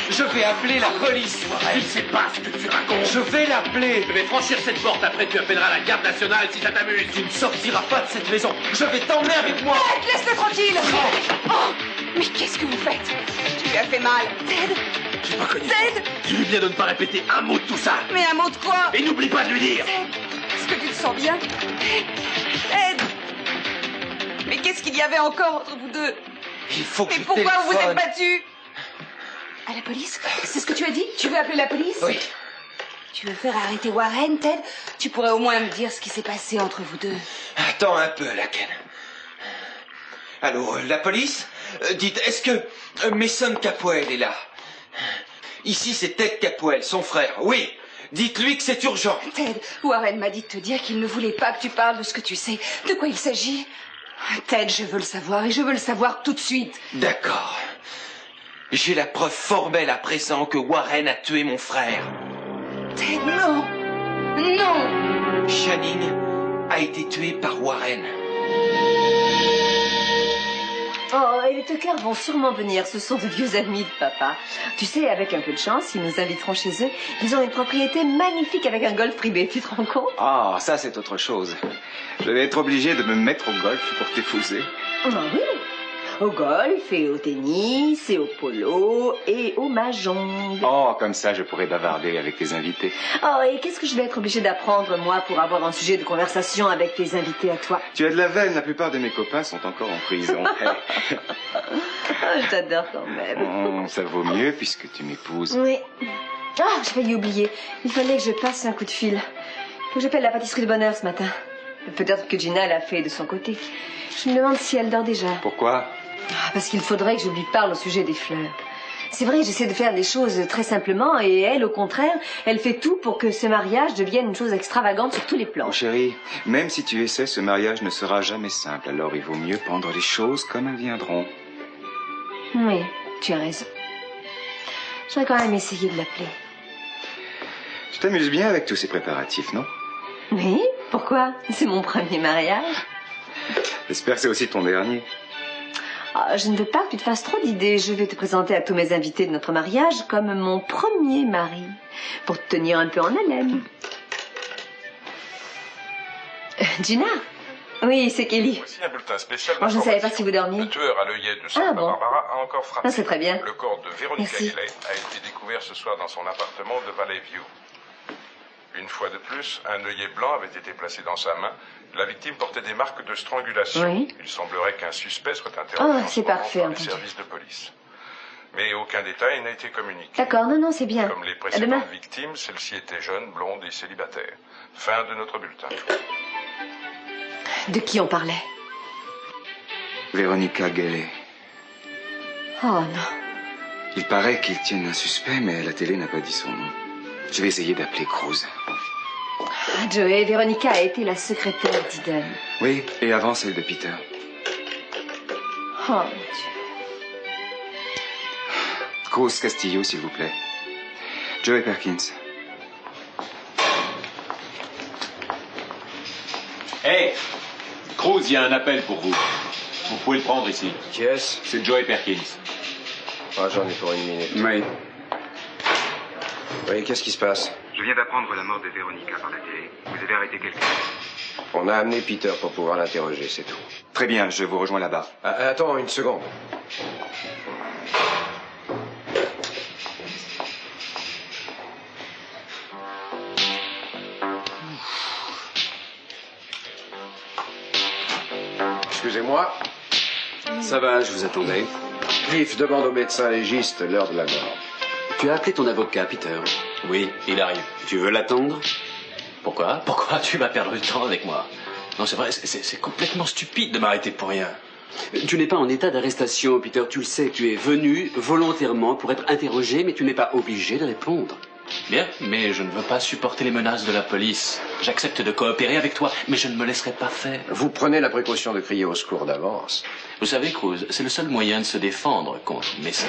Je vais appeler la police. Tu ne sais pas ce que tu racontes. Je vais l'appeler. Je vais franchir cette porte, après tu appelleras la garde nationale si ça t'amuse. Tu ne sortiras pas de cette maison. Je vais t'emmener avec moi. Ted, laisse-le tranquille. Oh, mais qu'est-ce que vous faites? Tu lui as fait mal. Ted. Tu m'as connu. Ted. Dis-lui bien de ne pas répéter un mot de tout ça. Mais un mot de quoi? Et n'oublie pas de lui dire. Ted, est-ce que tu te sens bien? Ted. Mais qu'est-ce qu'il y avait encore entre vous deux? Il faut que Mais je pourquoi vous vous êtes téléphone. battus? À la police? C'est ce que tu as dit? Tu veux appeler la police? Oui. Tu veux faire arrêter Warren, Ted? Tu pourrais au moins me dire ce qui s'est passé entre vous deux. Attends un peu, Laken. Allô, la police? Dites, est-ce que Mason Capwell est là? Ici, c'est Ted Capwell, son frère. Oui. Dites-lui que c'est urgent. Ted, Warren m'a dit de te dire qu'il ne voulait pas que tu parles de ce que tu sais. De quoi il s'agit? Ted, je veux le savoir et je veux le savoir tout de suite. D'accord. J'ai la preuve formelle à présent que Warren a tué mon frère. Ted, non. Non. Channing a été tué par Warren. Oh, et les Tucker vont sûrement venir. Ce sont de vieux amis de papa. Tu sais, avec un peu de chance, ils nous inviteront chez eux. Ils ont une propriété magnifique avec un golf privé. Tu te rends compte? Ah, ça c'est autre chose. Je vais être obligé de me mettre au golf pour t'épouser. Ah oui. Au golf et au tennis et au polo et au mahjong. Oh, comme ça je pourrais bavarder avec tes invités. Oh, et qu'est-ce que je vais être obligée d'apprendre, moi, pour avoir un sujet de conversation avec tes invités à toi? Tu as de la veine, la plupart de mes copains sont encore en prison. Oh, je t'adore quand même. Ça vaut mieux puisque tu m'épouses. Oui. Ah, j'ai failli oublier. Il fallait que je passe un coup de fil. Faut que j'appelle la pâtisserie de bonheur ce matin. Peut-être que Gina l'a fait de son côté. Je me demande si elle dort déjà. Pourquoi? Ah, parce qu'il faudrait que je lui parle au sujet des fleurs. C'est vrai, j'essaie de faire les choses très simplement et elle, au contraire, elle fait tout pour que ce mariage devienne une chose extravagante sur tous les plans. Oh chérie, même si tu essaies, ce mariage ne sera jamais simple. Alors il vaut mieux prendre les choses comme elles viendront. Oui, tu as raison. J'aurais quand même essayé de l'appeler. Tu t'amuses bien avec tous ces préparatifs, non? Oui, pourquoi? C'est mon premier mariage. J'espère que c'est aussi ton dernier. Ah, je ne veux pas que tu te fasses trop d'idées. Je vais te présenter à tous mes invités de notre mariage comme mon premier mari, pour te tenir un peu en haleine. Gina? Oui, c'est Kelly. Voici un bulletin spécial. Oh, je ne savais pas si vous dormiez. Le tueur à l'œillet de Santa Ah, bon. Barbara a encore frappé. Ah, c'est très bien. Le corps de Véronica Merci. Gelley a été découvert ce soir dans son appartement de Valley View. Une fois de plus, un œillet blanc avait été placé dans sa main. La victime portait des marques de strangulation. Oui. Il semblerait qu'un suspect soit interrogé Oh, en ce c'est moment parfait, par les entendu. services de police. Mais aucun détail n'a été communiqué. D'accord, non, c'est bien. Comme les À demain. précédentes victimes, celle-ci était jeune, blonde et célibataire. Fin de notre bulletin. De qui on parlait? Véronica Gelley. Oh non. Il paraît qu'ils tiennent un suspect, mais la télé n'a pas dit son nom. Je vais essayer d'appeler Cruz. Joey, Véronica a été la secrétaire d'Eden. Oui, et avant celle de Peter. Oh mon Dieu. Cruz Castillo, s'il vous plaît. Joey Perkins. Hey, Cruz, il y a un appel pour vous. Vous pouvez le prendre ici. Qui est-ce? C'est Joey Perkins. Ah, j'en ai pour une minute. Oui. Oui, qu'est-ce qui se passe? Je viens d'apprendre la mort de Véronica par la télé. Vous avez arrêté quelqu'un? On a amené Peter pour pouvoir l'interroger, c'est tout. Très bien, je vous rejoins là-bas. Ah, attends une seconde. Excusez-moi. Ça va, je vous attendais. Cliff demande au médecin légiste l'heure de la mort. Tu as appelé ton avocat, Peter? Oui, il arrive. Tu veux l'attendre? Pourquoi? Pourquoi tu vas perdre du temps avec moi? Non, c'est vrai, c'est complètement stupide de m'arrêter pour rien. Tu n'es pas en état d'arrestation, Peter, tu le sais. Tu es venu volontairement pour être interrogé, mais tu n'es pas obligé de répondre. Bien, mais je ne veux pas supporter les menaces de la police. J'accepte de coopérer avec toi, mais je ne me laisserai pas faire. Vous prenez la précaution de crier au secours d'avance. Vous savez, Cruz, c'est le seul moyen de se défendre contre Mason.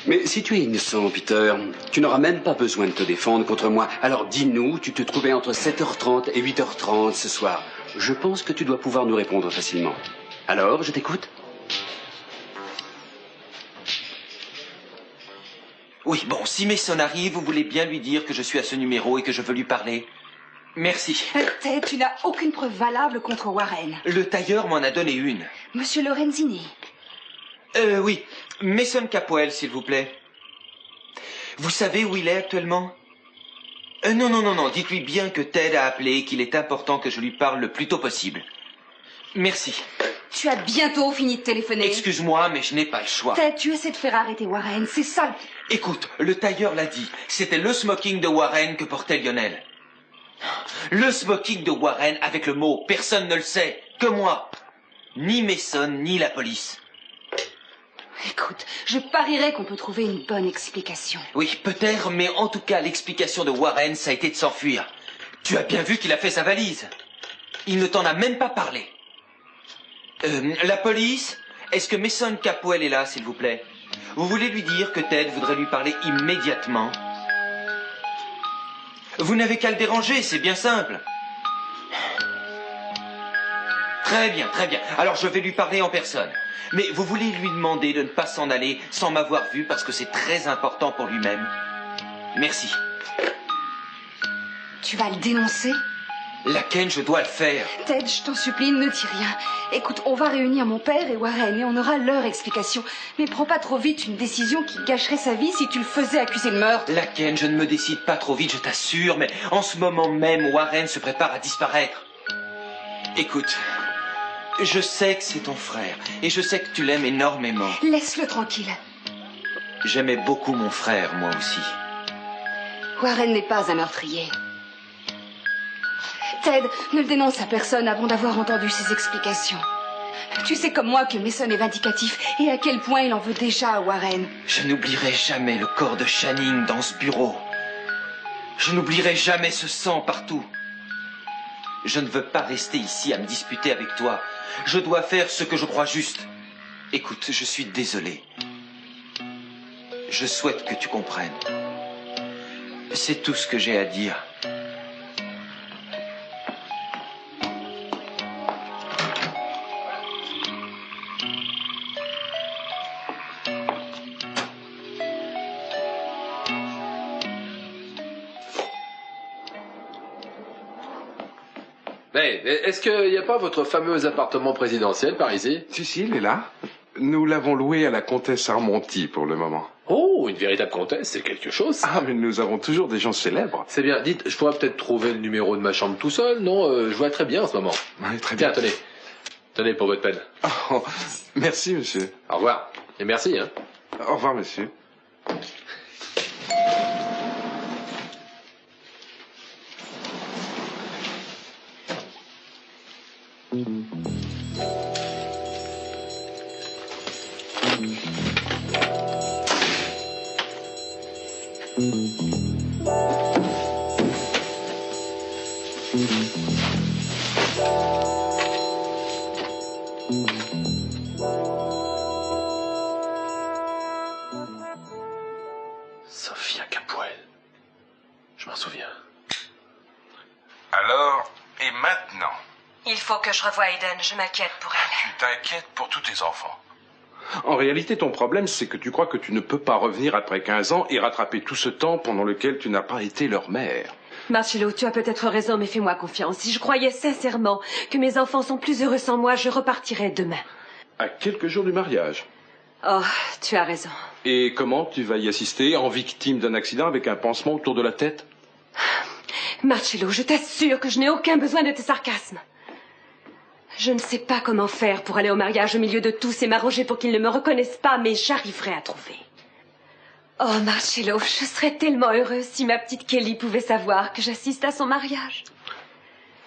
Mais si tu es innocent, Peter, tu n'auras même pas besoin de te défendre contre moi. Alors dis-nous, tu te trouvais entre 7h30 et 8h30 ce soir. Je pense que tu dois pouvoir nous répondre facilement. Alors, je t'écoute. Oui, bon, si Mason arrive, vous voulez bien lui dire que je suis à ce numéro et que je veux lui parler. Merci. Ted, tu n'as aucune preuve valable contre Warren. Le tailleur m'en a donné une. Monsieur Lorenzini. Oui. Mason Capwell, s'il vous plaît. Vous savez où il est actuellement? Non. Dites-lui bien que Ted a appelé et qu'il est important que je lui parle le plus tôt possible. Merci. Tu as bientôt fini de téléphoner. Excuse-moi, mais je n'ai pas le choix. Ted, tu essaies de faire arrêter Warren, c'est ça. Écoute, le tailleur l'a dit. C'était le smoking de Warren que portait Lionel. Le smoking de Warren avec le mot « personne ne le sait », que moi. Ni Mason, ni la police. Écoute, je parierais qu'on peut trouver une bonne explication. Oui, peut-être, mais en tout cas, l'explication de Warren, ça a été de s'enfuir. Tu as bien vu qu'il a fait sa valise. Il ne t'en a même pas parlé. La police, est-ce que Mason Capwell est là, s'il vous plaît? Vous voulez lui dire que Ted voudrait lui parler immédiatement? Vous n'avez qu'à le déranger, c'est bien simple. Très bien. Alors je vais lui parler en personne. Mais vous voulez lui demander de ne pas s'en aller sans m'avoir vu parce que c'est très important pour lui-même. Merci. Tu vas le dénoncer? Laquelle je dois le faire? Ted, je t'en supplie, ne dis rien. Écoute, on va réunir mon père et Warren et on aura leur explication. Mais prends pas trop vite une décision qui gâcherait sa vie si tu le faisais accuser de meurtre. Laquelle, je ne me décide pas trop vite, je t'assure, mais en ce moment même, Warren se prépare à disparaître. Écoute, je sais que c'est ton frère et je sais que tu l'aimes énormément. Laisse-le tranquille. J'aimais beaucoup mon frère, moi aussi. Warren n'est pas un meurtrier. Ted, ne le dénonce à personne avant d'avoir entendu ses explications. Tu sais comme moi que Mason est vindicatif et à quel point il en veut déjà à Warren. Je n'oublierai jamais le corps de Channing dans ce bureau. Je n'oublierai jamais ce sang partout. Je ne veux pas rester ici à me disputer avec toi. Je dois faire ce que je crois juste. Écoute, je suis désolé. Je souhaite que tu comprennes. C'est tout ce que j'ai à dire. Hey, est-ce qu'il n'y a pas votre fameux appartement présidentiel par ici? Si, il est là. Nous l'avons loué à la comtesse Armonti pour le moment. Oh, une véritable comtesse, c'est quelque chose. Ah, mais nous avons toujours des gens célèbres. C'est bien. Dites, je pourrais peut-être trouver le numéro de ma chambre tout seul, non? Je vois très bien en ce moment. Oui, très bien. Tiens, tenez. Tenez pour votre peine. Oh, merci, monsieur. Au revoir. Et merci, hein. Au revoir, monsieur. Sophia Capwell. Je m'en souviens. Alors, et maintenant? Il faut que je revoie Eden, je m'inquiète pour elle. Tu t'inquiètes pour tous tes enfants. En réalité, ton problème, c'est que tu crois que tu ne peux pas revenir après 15 ans et rattraper tout ce temps pendant lequel tu n'as pas été leur mère. Marcello, tu as peut-être raison, mais fais-moi confiance. Si je croyais sincèrement que mes enfants sont plus heureux sans moi, je repartirais demain. À quelques jours du mariage. Oh, tu as raison. Et comment tu vas y assister en victime d'un accident avec un pansement autour de la tête? Marcello, je t'assure que je n'ai aucun besoin de tes sarcasmes. Je ne sais pas comment faire pour aller au mariage au milieu de tous et m'arranger pour qu'ils ne me reconnaissent pas, mais j'arriverai à trouver. Oh, Marcello, je serais tellement heureuse si ma petite Kelly pouvait savoir que j'assiste à son mariage.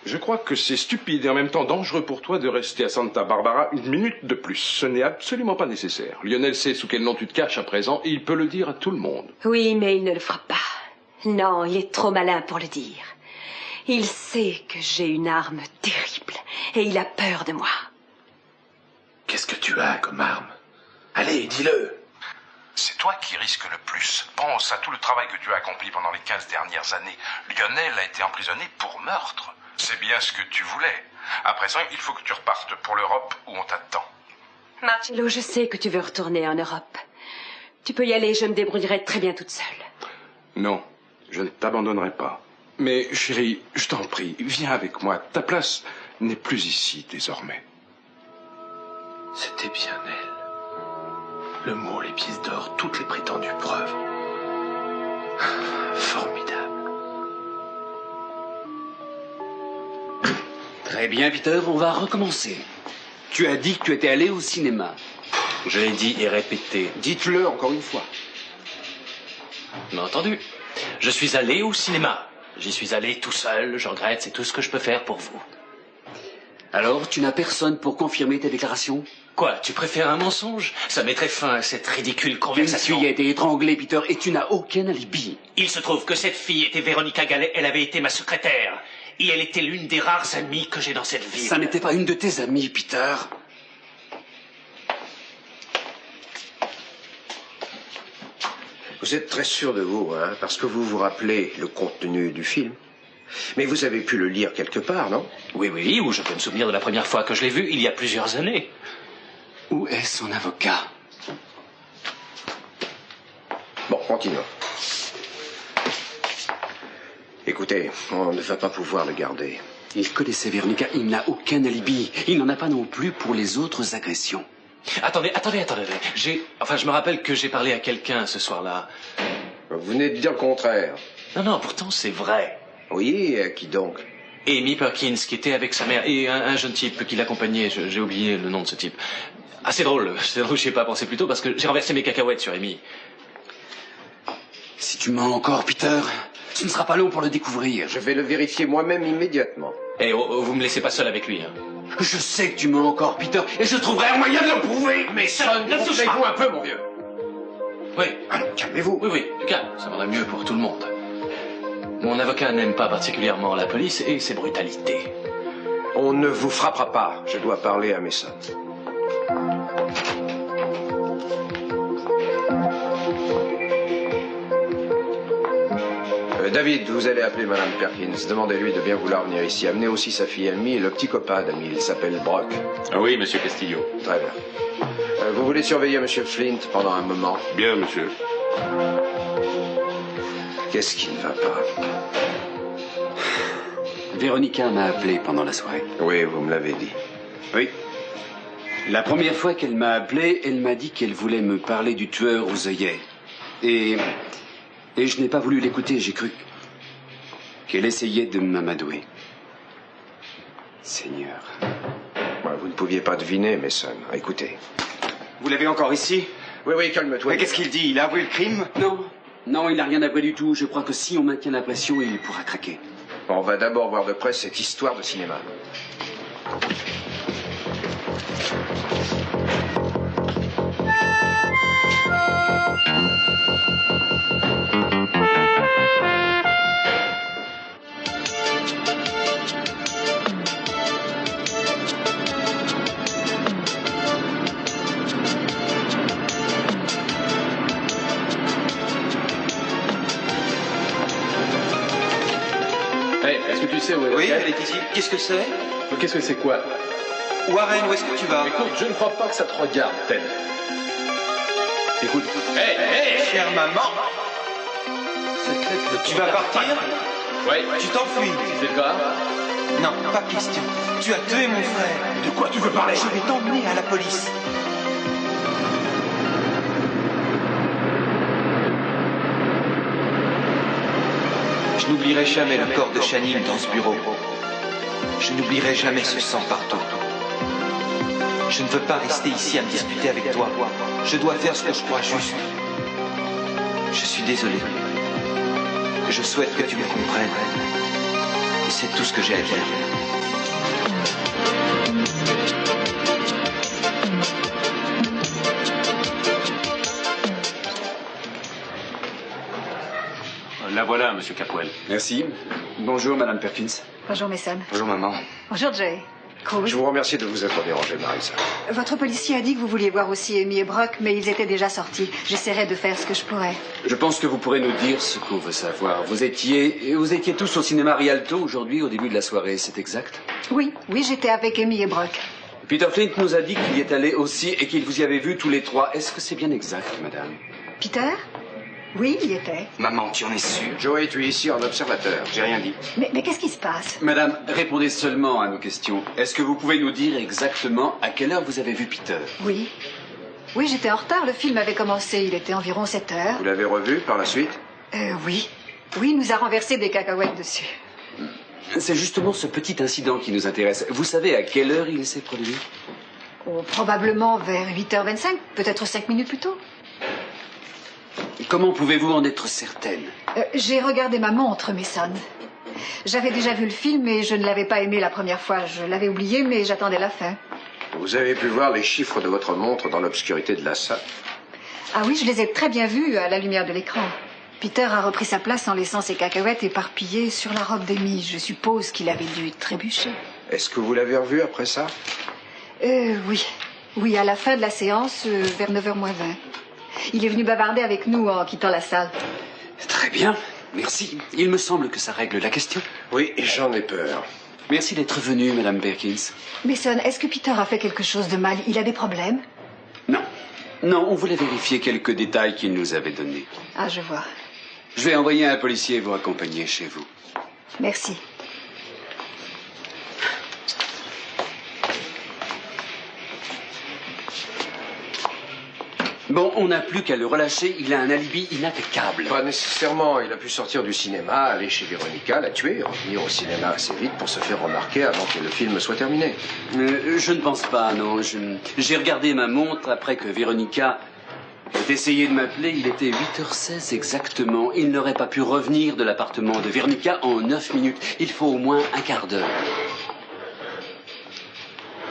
Je crois que c'est stupide et en même temps dangereux pour toi de rester à Santa Barbara une minute de plus. Ce n'est absolument pas nécessaire. Lionel sait sous quel nom tu te caches à présent et il peut le dire à tout le monde. Oui, mais il ne le fera pas. Non, il est trop malin pour le dire. Il sait que j'ai une arme terrible et il a peur de moi. Qu'est-ce que tu as comme arme? Allez, dis-le. C'est toi qui risques le plus. Pense à tout le travail que tu as accompli pendant les 15 dernières années. Lionel a été emprisonné pour meurtre. C'est bien ce que tu voulais. À présent, il faut que tu repartes pour l'Europe où on t'attend. Marcello, je sais que tu veux retourner en Europe. Tu peux y aller, je me débrouillerai très bien toute seule. Non, je ne t'abandonnerai pas. Mais chérie, je t'en prie, viens avec moi. Ta place n'est plus ici désormais. C'était bien elle. Le mot, les pièces d'or, toutes les prétendues preuves. Formidable. Très bien, Peter, on va recommencer. Tu as dit que tu étais allé au cinéma. Je l'ai dit et répété. Dites-le encore une fois. Mais entendu. Je suis allé au cinéma. J'y suis allé tout seul, je regrette, c'est tout ce que je peux faire pour vous. Alors, tu n'as personne pour confirmer tes déclarations? Quoi, tu préfères un mensonge? Ça mettrait fin à cette ridicule Une conversation. fille a été étranglée, Peter, et tu n'as aucun alibi. Il se trouve que cette fille était Véronica Gallet, elle avait été ma secrétaire. Et elle était l'une des rares amies que j'ai dans cette ville. Ça n'était pas une de tes amies, Peter. Vous êtes très sûr de vous, hein, parce que vous vous rappelez le contenu du film. Mais vous avez pu le lire quelque part, non? Oui, oui, ou je peux me souvenir de la première fois que je l'ai vu, il y a plusieurs années. Où est son avocat? Bon, continuons. Écoutez, on ne va pas pouvoir le garder. Il connaissait Véronica, il n'a aucun alibi. Il n'en a pas non plus pour les autres agressions. Attendez. Je me rappelle que j'ai parlé à quelqu'un ce soir-là. Vous venez de dire le contraire. Non, pourtant c'est vrai. Oui, qui donc? Amy Perkins, qui était avec sa mère, et un jeune type qui l'accompagnait, j'ai oublié le nom de ce type. Ah, c'est drôle, j'y ai pas pensé plus tôt parce que j'ai renversé mes cacahuètes sur Amy. Si tu mens encore, Peter, ce ne sera pas long pour le découvrir. Je vais le vérifier moi-même immédiatement. Eh, vous me laissez pas seul avec lui, hein. Je sais que tu mens encore, Peter, et je trouverai un moyen de le prouver. Mais ça, ne touche Calmez-vous pas. un peu, mon vieux. Oui, Allons, calmez-vous. oui, calme, ça vaudrait mieux pour tout le monde. Mon avocat n'aime pas particulièrement la police et ses brutalités. On ne vous frappera pas. Je dois parler à Mason. David, vous allez appeler Madame Perkins. Demandez-lui de bien vouloir venir ici. Amenez aussi sa fille Amy et le petit copain d'Amy. Il s'appelle Brock. Ah oui, monsieur Castillo. Très bien. Vous voulez surveiller Monsieur Flint pendant un moment? Bien, monsieur. Qu'est-ce qui ne va pas? Véronica m'a appelé pendant la soirée. Oui, vous me l'avez dit. Oui. La première fois qu'elle m'a appelé, elle m'a dit qu'elle voulait me parler du tueur aux œillets. Et je n'ai pas voulu l'écouter, j'ai cru qu'elle essayait de m'amadouer. Seigneur. Vous ne pouviez pas deviner, Mason. Écoutez. Vous l'avez encore ici? Oui, calme-toi. Mais qu'est-ce qu'il dit? Il a avoué le crime? Non, il n'a rien avoué du tout. Je crois que si on maintient la pression, il pourra craquer. On va d'abord voir de près cette histoire de cinéma. Est-ce que tu sais où est Oui, elle est ici. Qu'est-ce que c'est? Qu'est-ce que c'est quoi? Warren, où est-ce que tu vas? Écoute, je ne crois pas que ça te regarde, Ted. Écoute. Chère maman, tu vas partir? Ouais. Tu t'enfuis? C'est le cas? Non, pas question. Tu as tué mon frère. De quoi tu veux parler? Je vais t'emmener à la police. Je n'oublierai jamais le corps de Channing dans ce bureau. Je n'oublierai jamais ce sang partout. Je ne veux pas rester ici à me disputer avec toi. Je dois faire ce que je crois juste. Je suis désolé. Je souhaite que tu me comprennes. C'est tout ce que j'ai à dire. La voilà, monsieur Capwell. Merci. Bonjour, Madame Perkins. Bonjour, Mason. Bonjour, maman. Bonjour, Jay. Cool. Je vous remercie de vous être dérangé, Marissa. Votre policier a dit que vous vouliez voir aussi Amy et Brock, mais ils étaient déjà sortis. J'essaierai de faire ce que je pourrais. Je pense que vous pourrez nous dire ce qu'on veut savoir. Vous étiez tous au cinéma Rialto aujourd'hui, au début de la soirée, c'est exact? Oui, j'étais avec Amy et Brock. Peter Flint nous a dit qu'il y est allé aussi et qu'il vous y avait vu tous les trois. Est-ce que c'est bien exact, madame? Peter? Oui, il y était. Maman, tu en es sûre? Joey, tu es ici en observateur. J'ai rien dit. Mais qu'est-ce qui se passe? Madame, répondez seulement à nos questions. Est-ce que vous pouvez nous dire exactement à quelle heure vous avez vu Peter? Oui. Oui, j'étais en retard. Le film avait commencé. Il était environ 7 heures. Vous l'avez revu par la suite? Oui. Oui, il nous a renversé des cacahuètes dessus. C'est justement ce petit incident qui nous intéresse. Vous savez à quelle heure il s'est produit? Oh, probablement vers 8h25, peut-être 5 minutes plus tôt. Comment pouvez-vous en être certaine? J'ai regardé ma montre, Mason. J'avais déjà vu le film et je ne l'avais pas aimé la première fois. Je l'avais oublié, mais j'attendais la fin. Vous avez pu voir les chiffres de votre montre dans l'obscurité de la salle? Ah oui, je les ai très bien vus à la lumière de l'écran. Peter a repris sa place en laissant ses cacahuètes éparpillées sur la robe d'Amy. Je suppose qu'il avait dû trébucher. Est-ce que vous l'avez revu après ça? Oui. Oui, à la fin de la séance, vers 9h moins 20. Il est venu bavarder avec nous en quittant la salle. Très bien, merci. Il me semble que ça règle la question. Oui, j'en ai peur. Merci d'être venu, Madame Perkins. Mason, est-ce que Peter a fait quelque chose de mal? Il a des problèmes? Non. Non, on voulait vérifier quelques détails qu'il nous avait donnés. Ah, je vois. Je vais envoyer un policier vous accompagner chez vous. Merci. Bon, on n'a plus qu'à le relâcher. Il a un alibi impeccable. Pas nécessairement. Il a pu sortir du cinéma, aller chez Véronica, la tuer, revenir au cinéma assez vite pour se faire remarquer avant que le film soit terminé. Je ne pense pas, non. J'ai regardé ma montre après que Véronica ait essayé de m'appeler. Il était 8h16 exactement. Il n'aurait pas pu revenir de l'appartement de Véronica en 9 minutes. Il faut au moins un quart d'heure.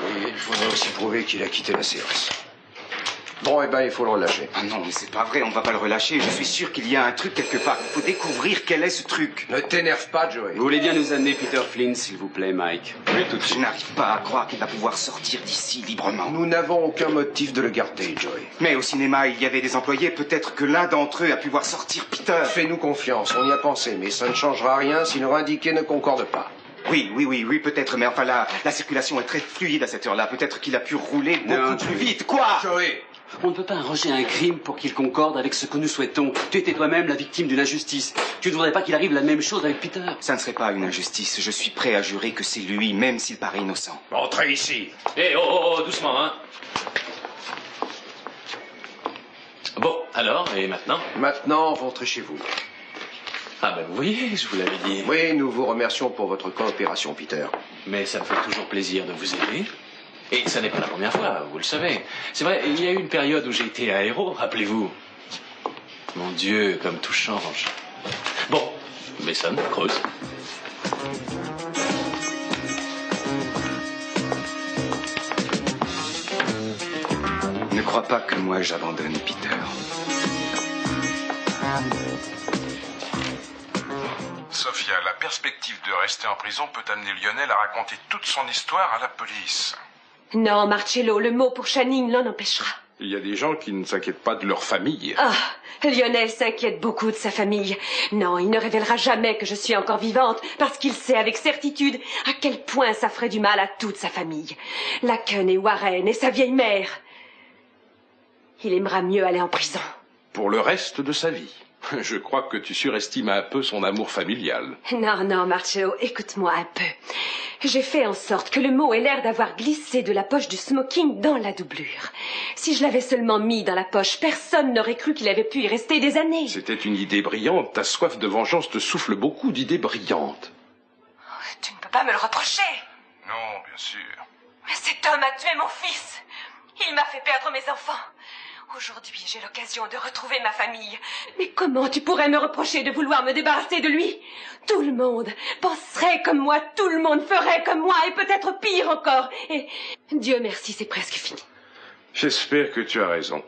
Et il faudrait aussi prouver qu'il a quitté la séance. Bon, eh ben, il faut le relâcher. Ah non, mais c'est pas vrai, on va pas le relâcher. Je suis sûr qu'il y a un truc quelque part. Il faut découvrir quel est ce truc. Ne t'énerve pas, Joey. Vous voulez bien nous amener Peter Flynn, s'il vous plaît, Mike? Oui, tout de suite. Je n'arrive pas à croire qu'il va pouvoir sortir d'ici librement. Nous n'avons aucun motif de le garder, Joey. Mais au cinéma, il y avait des employés. Peut-être que l'un d'entre eux a pu voir sortir Peter. Fais-nous confiance, on y a pensé, mais ça ne changera rien si nos indiqués ne concordent pas. Oui, peut-être, mais enfin la circulation est très fluide à cette heure-là. Peut-être qu'il a pu rouler beaucoup plus vite. Quoi? Joey! On ne peut pas arranger un crime pour qu'il concorde avec ce que nous souhaitons. Tu étais toi-même la victime d'une injustice. Tu ne voudrais pas qu'il arrive la même chose avec Peter? Ça ne serait pas une injustice. Je suis prêt à jurer que c'est lui, même s'il paraît innocent. Entrez ici. Eh, doucement, hein. Bon, alors, et maintenant? Maintenant, rentrez chez vous. Ah ben vous voyez, je vous l'avais dit. Oui, nous vous remercions pour votre coopération, Peter. Mais ça me fait toujours plaisir de vous aider. Et ça n'est pas la première fois, vous le savez. C'est vrai, il y a eu une période où j'ai été un héros, rappelez-vous. Mon Dieu, comme tout change. Bon, Mason, creuse. Ne crois pas que moi j'abandonne Peter. Sophia, la perspective de rester en prison peut amener Lionel à raconter toute son histoire à la police. Non, Marcello, le mot pour Channing l'en empêchera. Il y a des gens qui ne s'inquiètent pas de leur famille. Ah, Lionel s'inquiète beaucoup de sa famille. Non, il ne révélera jamais que je suis encore vivante, parce qu'il sait avec certitude à quel point ça ferait du mal à toute sa famille. Laken et Warren et sa vieille mère. Il aimera mieux aller en prison. Pour le reste de sa vie. Je crois que tu surestimes un peu son amour familial. Non, Marcello, écoute-moi un peu. J'ai fait en sorte que le mot ait l'air d'avoir glissé de la poche du smoking dans la doublure. Si je l'avais seulement mis dans la poche, personne n'aurait cru qu'il avait pu y rester des années. C'était une idée brillante. Ta soif de vengeance te souffle beaucoup d'idées brillantes. Tu ne peux pas me le reprocher. Non, bien sûr. Mais cet homme a tué mon fils. Il m'a fait perdre mes enfants. Aujourd'hui, j'ai l'occasion de retrouver ma famille. Mais comment tu pourrais me reprocher de vouloir me débarrasser de lui? Tout le monde penserait comme moi, tout le monde ferait comme moi, et peut-être pire encore. Et Dieu merci, c'est presque fini. J'espère que tu as raison.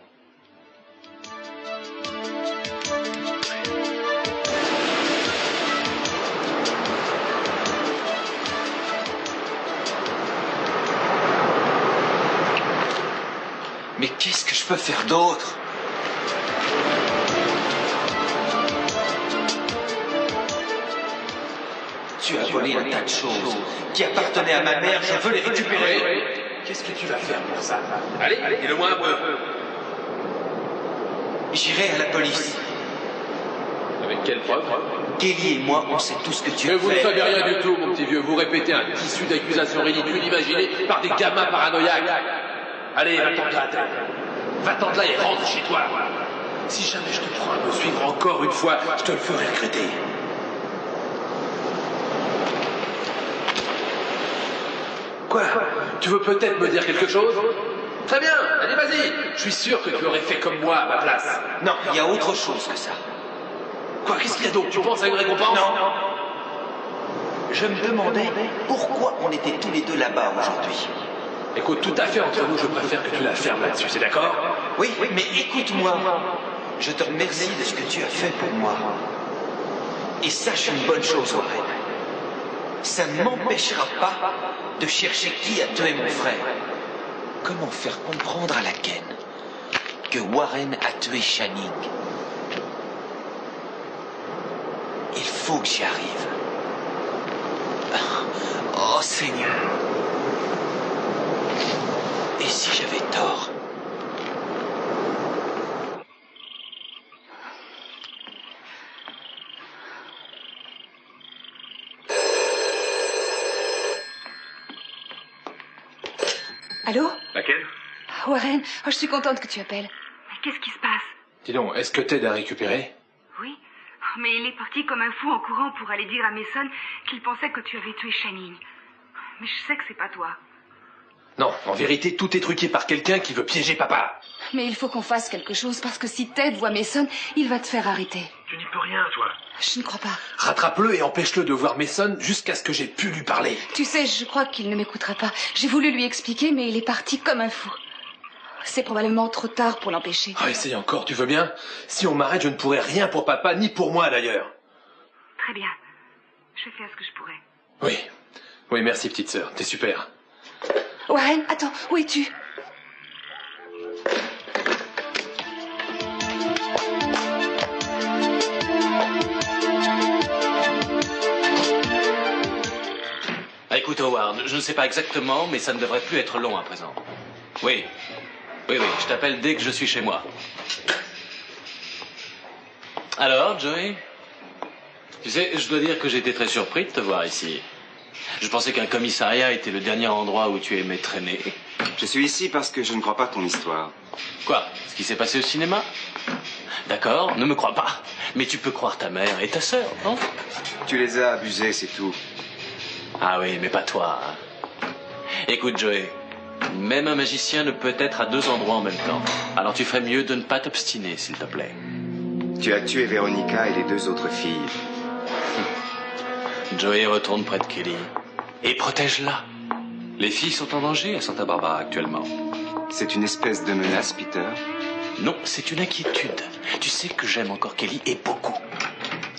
Mais qu'est-ce que je peux faire d'autre? Tu as volé un tas de choses qui appartenaient à ma mère, je veux les récupérer. Qu'est-ce que tu vas faire pour ça? Allez, dis-le-moi un peu. J'irai à la police. Avec quelle preuve? Kelly et moi, on sait tout ce que tu as fait. Mais vous ne savez rien du tout, mon petit vieux. Vous répétez un tissu d'accusations ridicules imaginées par des gamins paranoïaques. Allez, va-t'en de là. Va-t'en de là et rentre chez toi. Si jamais je te prends à me suivre encore une fois, je te le ferai regretter. Quoi? Tu veux peut-être me dire quelque chose? Très bien, allez, vas-y. Je suis sûr que tu aurais fait comme moi à ma place. Non, il y a autre chose que ça. Quoi, qu'est-ce qu'il y a donc? Tu penses à une récompense? Non. Je me demandais pourquoi on était tous les deux là-bas aujourd'hui. Écoute, tout à fait entre nous, je préfère que tu la fermes là-dessus, c'est d'accord? Oui, mais écoute-moi. Je te remercie de ce que tu as fait pour moi. Et sache une bonne chose, Warren. Ça ne m'empêchera pas de chercher qui a tué mon frère. Comment faire comprendre à la Ken que Warren a tué Channing? Il faut que j'y arrive. Oh Seigneur. Et si j'avais tort? Allô? Laquelle? Warren, je suis contente que tu appelles. Mais qu'est-ce qui se passe? Dis donc, est-ce que Ted a récupéré? Oui, mais il est parti comme un fou en courant pour aller dire à Mason qu'il pensait que tu avais tué Channing. Mais je sais que c'est pas toi. Non, en vérité, tout est truqué par quelqu'un qui veut piéger papa. Mais il faut qu'on fasse quelque chose parce que si Ted voit Mason, il va te faire arrêter. Tu n'y peux rien, toi. Je ne crois pas. Rattrape-le et empêche-le de voir Mason jusqu'à ce que j'ai pu lui parler. Tu sais, je crois qu'il ne m'écoutera pas. J'ai voulu lui expliquer, mais il est parti comme un fou. C'est probablement trop tard pour l'empêcher. Ah, essaye encore, tu veux bien? Si on m'arrête, je ne pourrai rien pour papa, ni pour moi d'ailleurs. Très bien. Je vais faire ce que je pourrai. Oui. Oui, merci petite sœur, t'es super. Warren, attends, où es-tu? Ah, écoute Howard, je ne sais pas exactement, mais ça ne devrait plus être long à présent. Oui. Oui, je t'appelle dès que je suis chez moi. Alors, Joey? Tu sais, je dois dire que j'ai été très surpris de te voir ici. Je pensais qu'un commissariat était le dernier endroit où tu aimais traîner. Je suis ici parce que je ne crois pas ton histoire. Quoi? Ce qui s'est passé au cinéma? D'accord, ne me crois pas. Mais tu peux croire ta mère et ta sœur, non? Tu les as abusés, c'est tout. Ah oui, mais pas toi. Hein. Écoute, Joey, même un magicien ne peut être à deux endroits en même temps. Alors tu ferais mieux de ne pas t'obstiner, s'il te plaît. Tu as tué Véronica et les deux autres filles. Joey retourne près de Kelly. Et protège-la. Les filles sont en danger à Santa Barbara actuellement. C'est une espèce de menace, Peter? Non, c'est une inquiétude. Tu sais que j'aime encore Kelly et beaucoup.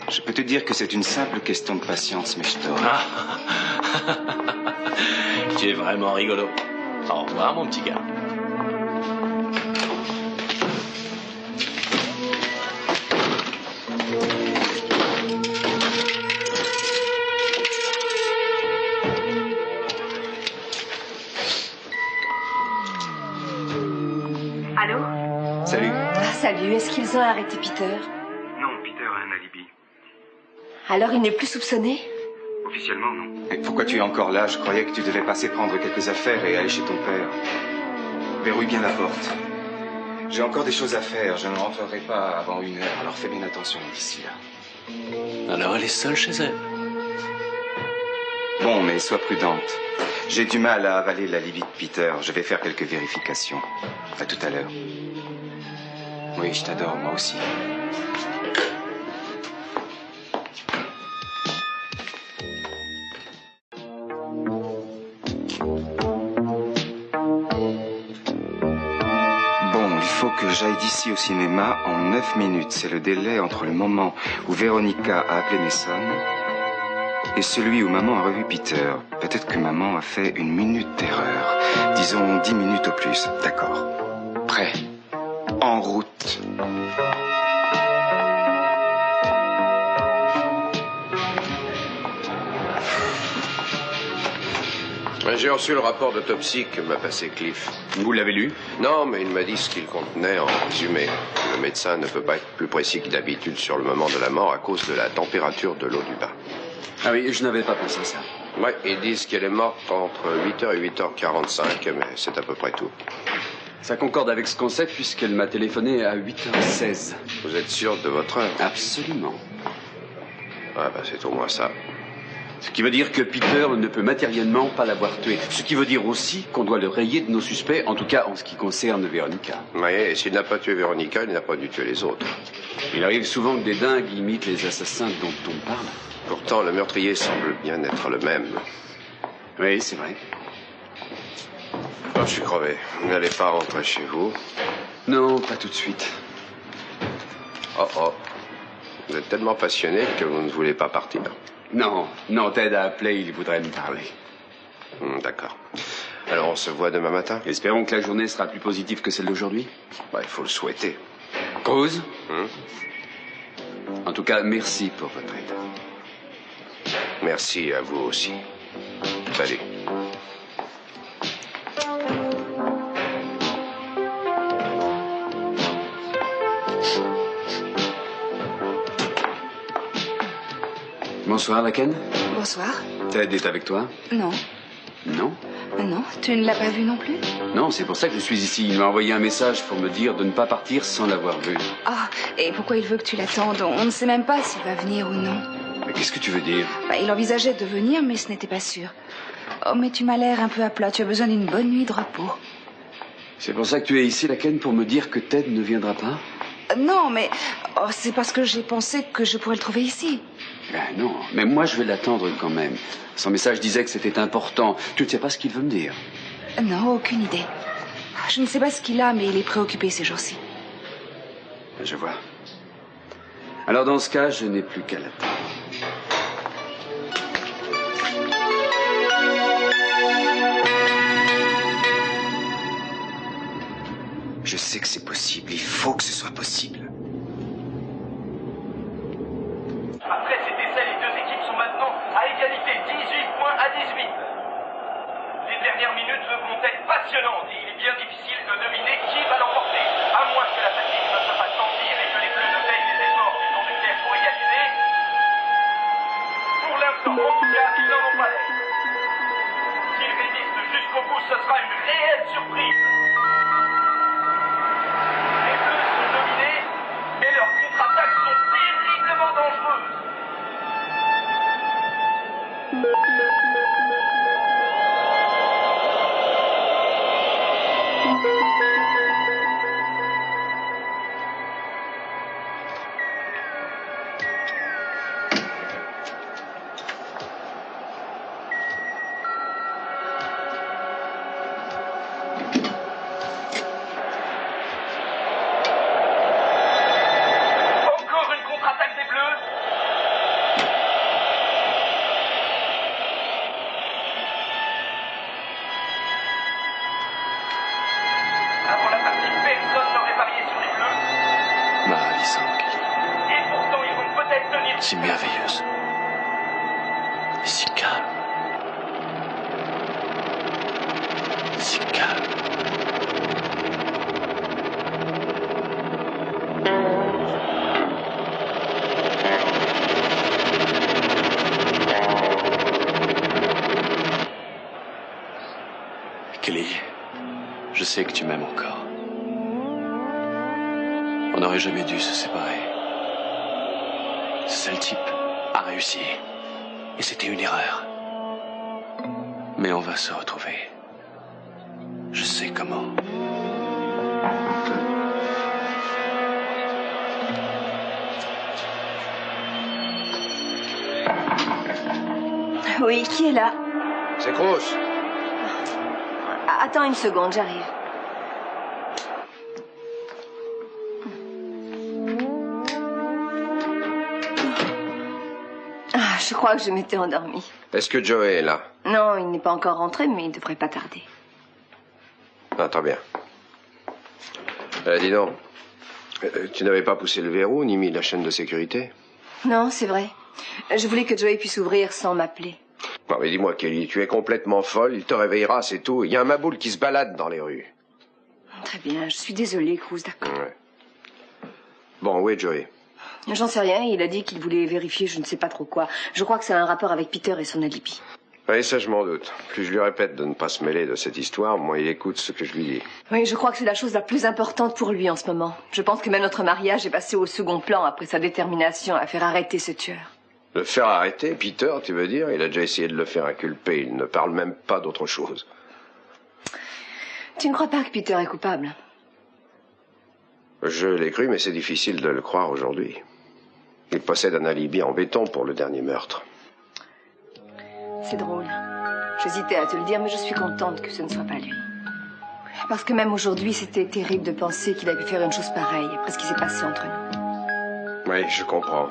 Je peux te dire que c'est une simple question de patience, mais je t'aurais. Ah. Tu es vraiment rigolo. Au revoir, mon petit gars. Allô? Salut. Ah, salut, est-ce qu'ils ont arrêté Peter? Non, Peter a un alibi. Alors il n'est plus soupçonné? Officiellement, non. Mais pourquoi tu es encore là? Je croyais que tu devais passer prendre quelques affaires et aller chez ton père. Verrouille bien la porte. J'ai encore des choses à faire. Je ne rentrerai pas avant 1 heure, alors fais bien attention d'ici là. Alors elle est seule chez elle. Bon, mais sois prudente. J'ai du mal à avaler l'alibi de Peter. Je vais faire quelques vérifications. À tout à l'heure. Oui, je t'adore, moi aussi. Que j'aille d'ici au cinéma en 9 minutes. C'est le délai entre le moment où Véronica a appelé Mason et celui où maman a revu Peter. Peut-être que maman a fait 1 minute d'erreur. Disons 10 minutes au plus. D'accord. Prêt. En route. J'ai reçu le rapport d'autopsie que m'a passé Cliff. Vous l'avez lu? Non, mais il m'a dit ce qu'il contenait en résumé. Le médecin ne peut pas être plus précis que d'habitude sur le moment de la mort à cause de la température de l'eau du bain. Ah oui, je n'avais pas pensé à ça. Ouais, ils disent qu'elle est morte entre 8h et 8h45, mais c'est à peu près tout. Ça concorde avec ce qu'on sait puisqu'elle m'a téléphoné à 8h16. Vous êtes sûr de votre heure? Absolument. Ah bah c'est au moins ça. Ce qui veut dire que Peter ne peut matériellement pas l'avoir tué. Ce qui veut dire aussi qu'on doit le rayer de nos suspects, en tout cas en ce qui concerne Véronica. Oui, et s'il n'a pas tué Véronica, il n'a pas dû tuer les autres. Il arrive souvent que des dingues imitent les assassins dont on parle. Pourtant, le meurtrier semble bien être le même. Oui, c'est vrai. Oh, je suis crevé. Vous n'allez pas rentrer chez vous? Non, pas tout de suite. Oh oh. Vous êtes tellement passionné que vous ne voulez pas partir. Non, non, Ted a appelé, il voudrait me parler. D'accord. Alors on se voit demain matin? Espérons que la journée sera plus positive que celle d'aujourd'hui. Bah, il faut le souhaiter. Cause? En tout cas, merci pour votre aide. Merci à vous aussi. Salut. Bonsoir, Laken. Bonsoir. Ted est avec toi? Non. Non? Non, tu ne l'as pas vu non plus? Non, c'est pour ça que je suis ici. Il m'a envoyé un message pour me dire de ne pas partir sans l'avoir vu. Ah, et pourquoi il veut que tu l'attendes? On ne sait même pas s'il va venir ou non. Mais qu'est-ce que tu veux dire? Il envisageait de venir, mais ce n'était pas sûr. Oh, mais tu m'as l'air un peu à plat. Tu as besoin d'une bonne nuit de repos. C'est pour ça que tu es ici, Laken, pour me dire que Ted ne viendra pas? Non, mais c'est parce que j'ai pensé que je pourrais le trouver ici. Ben non, mais moi je vais l'attendre quand même. Son message disait que c'était important. Tu ne sais pas ce qu'il veut me dire? Non, aucune idée. Je ne sais pas ce qu'il a, mais il est préoccupé ces jours-ci. Je vois. Alors dans ce cas, je n'ai plus qu'à l'attendre. Je sais que c'est possible. Il faut que ce soit possible. Après cet essai, les deux équipes sont maintenant à égalité, 18 points à 18. Les dernières minutes vont être passionnantes et il est bien difficile de deviner qui va l'emporter, à moins que la fatigue ne se fasse sentir et que les Bleus ne payent des efforts qu'ils ont dû faire pour égaliser. Pour l'instant, en tout cas, ils n'en ont pas l'air. S'ils résistent jusqu'au bout, ce sera une réelle surprise. Les Bleus sont dominés, mais leurs contre-attaques sont terriblement dangereuses. Encore une contre-attaque des Bleus. Avant la partie, personne n'aurait parié sur les Bleus. Ma ravissante Kelly. Et pourtant, ils vont peut-être tenir. Si merveilleuse. Si calme. Si calme. Kelly, je sais que tu m'aimes encore. On n'aurait jamais dû se séparer. Ce sale type a réussi. Et c'était une erreur. Mais on va se retrouver. Je sais comment. Oui, qui est là? C'est Grosse. Attends une seconde, j'arrive. Ah, je crois que je m'étais endormie. Est-ce que Joey est là? Non, il n'est pas encore rentré, mais il devrait pas tarder. Ah, très bien. Dis donc, tu n'avais pas poussé le verrou ni mis la chaîne de sécurité? Non, c'est vrai. Je voulais que Joey puisse ouvrir sans m'appeler. Non, mais dis-moi, Kelly, tu es complètement folle, il te réveillera, c'est tout. Il y a un maboule qui se balade dans les rues. Très bien, je suis désolée, Cruz, d'accord. Ouais. Bon, où est Joey? J'en sais rien, il a dit qu'il voulait vérifier je ne sais pas trop quoi. Je crois que ça a un rapport avec Peter et son alibi. Oui, ça je m'en doute. Plus je lui répète de ne pas se mêler de cette histoire, moins il écoute ce que je lui dis. Oui, je crois que c'est la chose la plus importante pour lui en ce moment. Je pense que même notre mariage est passé au second plan après sa détermination à faire arrêter ce tueur. Le faire arrêter, Peter, tu veux dire? Il a déjà essayé de le faire inculper, il ne parle même pas d'autre chose. Tu ne crois pas que Peter est coupable? Je l'ai cru, mais c'est difficile de le croire aujourd'hui. Il possède un alibi en béton pour le dernier meurtre. C'est drôle. J'hésitais à te le dire, mais je suis contente que ce ne soit pas lui. Parce que même aujourd'hui, c'était terrible de penser qu'il a pu faire une chose pareille après ce qui s'est passé entre nous. Oui, je comprends.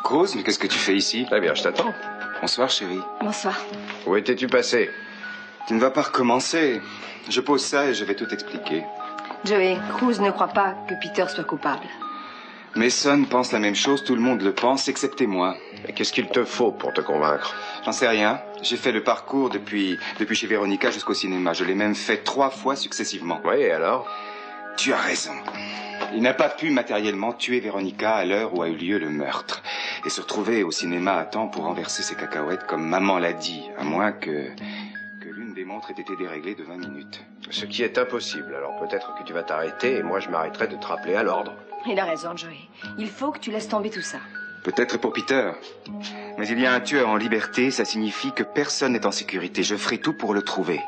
Cruz, mais qu'est-ce que tu fais ici? Eh bien, je t'attends. Bonsoir, chérie. Bonsoir. Où étais-tu passé? Tu ne vas pas recommencer. Je pose ça et je vais tout expliquer. Joey, Cruz ne croit pas que Peter soit coupable. Mason pense la même chose, tout le monde le pense, excepté moi. Et qu'est-ce qu'il te faut pour te convaincre? J'en sais rien. J'ai fait le parcours depuis chez Véronica jusqu'au cinéma. Je l'ai même fait 3 fois successivement. Oui, et alors? Tu as raison. Il n'a pas pu matériellement tuer Véronica à l'heure où a eu lieu le meurtre. Et se retrouver au cinéma à temps pour renverser ses cacahuètes comme maman l'a dit, à moins que l'une des montres ait été déréglée de 20 minutes. Ce qui est impossible. Alors peut-être que tu vas t'arrêter et moi je m'arrêterai de te rappeler à l'ordre. Il a raison, Joey. Il faut que tu laisses tomber tout ça. Peut-être pour Peter. Mais il y a un tueur en liberté, ça signifie que personne n'est en sécurité. Je ferai tout pour le trouver.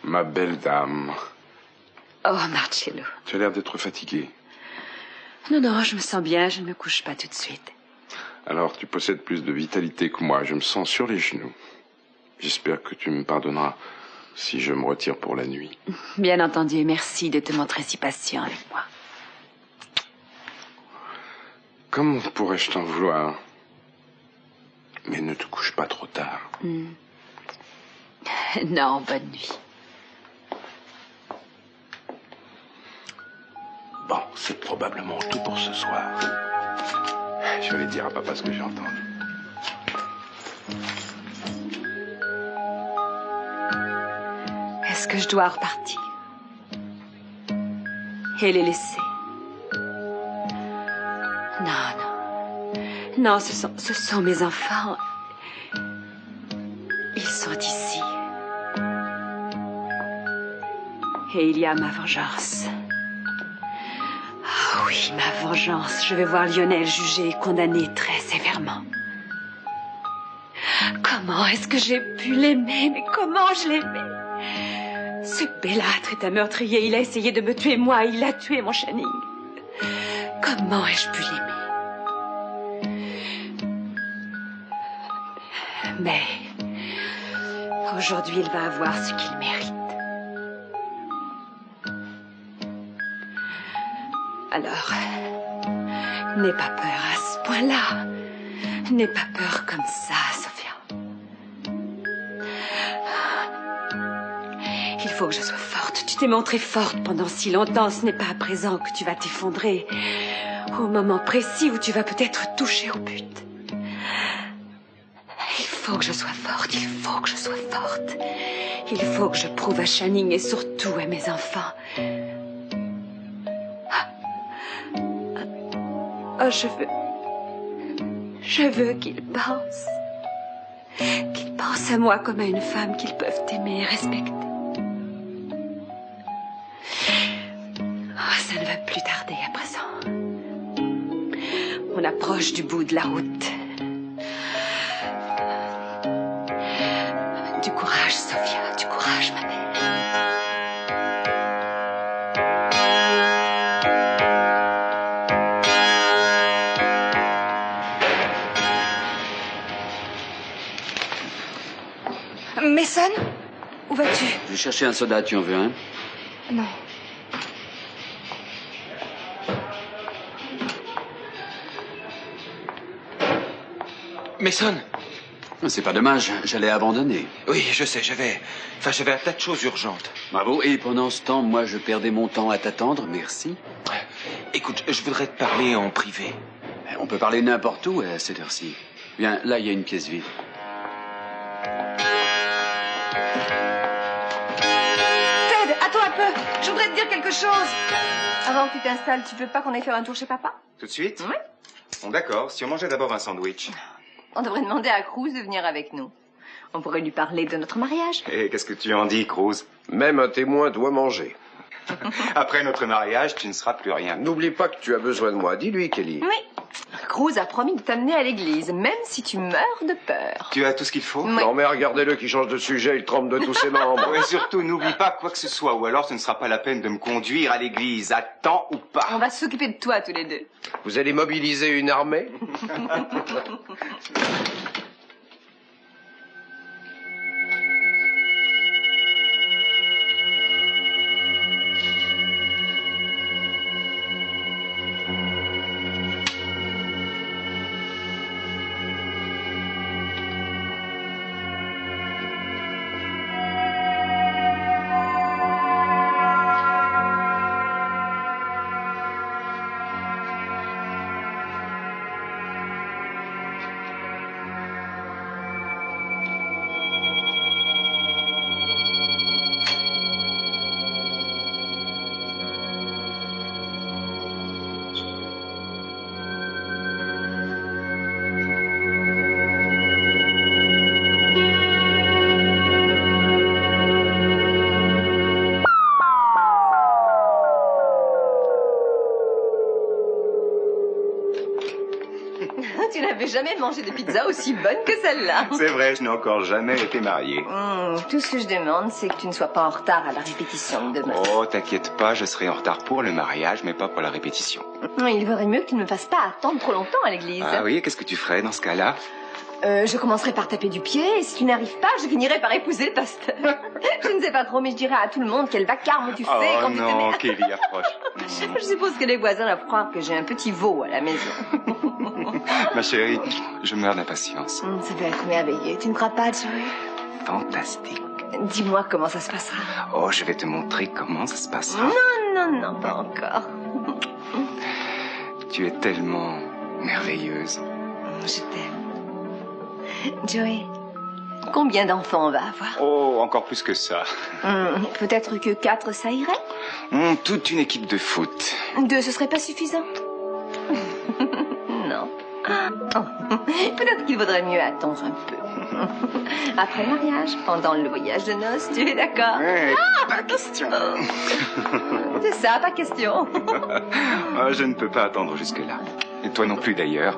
Ma belle dame. Oh, Marcello. Tu as l'air d'être fatiguée. Non, non, je me sens bien, je ne me couche pas tout de suite. Alors, tu possèdes plus de vitalité que moi. Je me sens sur les genoux. J'espère que tu me pardonneras si je me retire pour la nuit. Bien entendu, et merci de te montrer si patient avec moi. Comment pourrais-je t'en vouloir? Mais ne te couche pas trop tard. Non, bonne nuit. Bon, c'est probablement tout pour ce soir. Je vais dire à papa ce que j'ai entendu. Est-ce que je dois repartir et les laisser? Non, non. Non, ce sont mes enfants. Ils sont ici. Et il y a ma vengeance. Ah oui, ma vengeance. Je vais voir Lionel jugé et condamné très sévèrement. Comment est-ce que j'ai pu l'aimer? Mais comment je l'aimais? Ce bellâtre est un meurtrier. Il a essayé de me tuer, moi. Il a tué mon Channing. Comment ai-je pu l'aimer? Mais aujourd'hui, il va avoir ce qu'il mérite. Alors, n'aie pas peur à ce point-là. N'aie pas peur comme ça, Sophia. Il faut que je sois forte. Tu t'es montrée forte pendant si longtemps. Ce n'est pas à présent que tu vas t'effondrer. Au moment précis où tu vas peut-être toucher au but. Il faut que je sois forte. Il faut que je sois forte. Il faut que je prouve à Channing et surtout à mes enfants. Oh, je veux qu'ils pensent à moi comme à une femme qu'ils peuvent aimer et respecter. Oh, ça ne va plus tarder à présent. On approche du bout de la route. Du courage, Sophia, du courage, ma belle. Mason, où vas-tu? Je vais chercher un soda, tu en veux un? Non. Mason! C'est pas dommage, j'allais abandonner. Oui, je sais, j'avais un tas de choses urgentes. Bravo, et pendant ce temps, moi, je perdais mon temps à t'attendre, merci. Écoute, je voudrais te parler en privé. On peut parler n'importe où à cette heure-ci. Bien, là, il y a une pièce vide. peu. Je voudrais te dire quelque chose. Avant que tu t'installes, tu veux pas qu'on aille faire un tour chez papa? Tout de suite? Oui. Bon, d'accord. Si on mangeait d'abord un sandwich. On devrait demander à Cruz de venir avec nous. On pourrait lui parler de notre mariage. Et qu'est-ce que tu en dis, Cruz? Même un témoin doit manger. Après notre mariage, tu ne seras plus rien. N'oublie pas que tu as besoin de moi. Dis-lui, Kelly. Oui. Cruz a promis de t'amener à l'église, même si tu meurs de peur. Tu as tout ce qu'il faut? Oui. Non, mais regardez-le qui change de sujet, il tremble de tous ses membres. Et surtout, n'oublie pas quoi que ce soit, ou alors ce ne sera pas la peine de me conduire à l'église, à temps ou pas. On va s'occuper de toi tous les deux. Vous allez mobiliser une armée? Tu n'avais jamais mangé de pizza aussi bonne que celle-là. C'est vrai, je n'ai encore jamais été marié. Tout ce que je demande, c'est que tu ne sois pas en retard à la répétition de demain. Oh, t'inquiète pas, je serai en retard pour le mariage, mais pas pour la répétition. Il vaudrait mieux que tu ne me fasses pas attendre trop longtemps à l'église. Ah oui, qu'est-ce que tu ferais dans ce cas-là? Je commencerai par taper du pied, et si tu n'arrives pas, je finirai par épouser le pasteur. Je ne sais pas trop, mais je dirai à tout le monde quel vacarme tu fais quand tu te mets... Oh non, Kelly, approche. Je suppose que les voisins doivent croire que j'ai un petit veau à la maison. Ma chérie, je meurs d'impatience. Ça va être merveilleux, tu ne crois pas, Joey? Fantastique. Dis-moi comment ça se passera. Oh, je vais te montrer comment ça se passera. Non, pas encore. Tu es tellement merveilleuse. Je t'aime. Joey, combien d'enfants on va avoir? Oh, encore plus que ça. Peut-être que 4, ça irait? Toute une équipe de foot. 2, ce serait pas suffisant? Non. Peut-être qu'il vaudrait mieux attendre un peu. Après le mariage, pendant le voyage de noces, tu es d'accord? Pas question. C'est ça, pas question. Je ne peux pas attendre jusque-là. Et toi non plus d'ailleurs.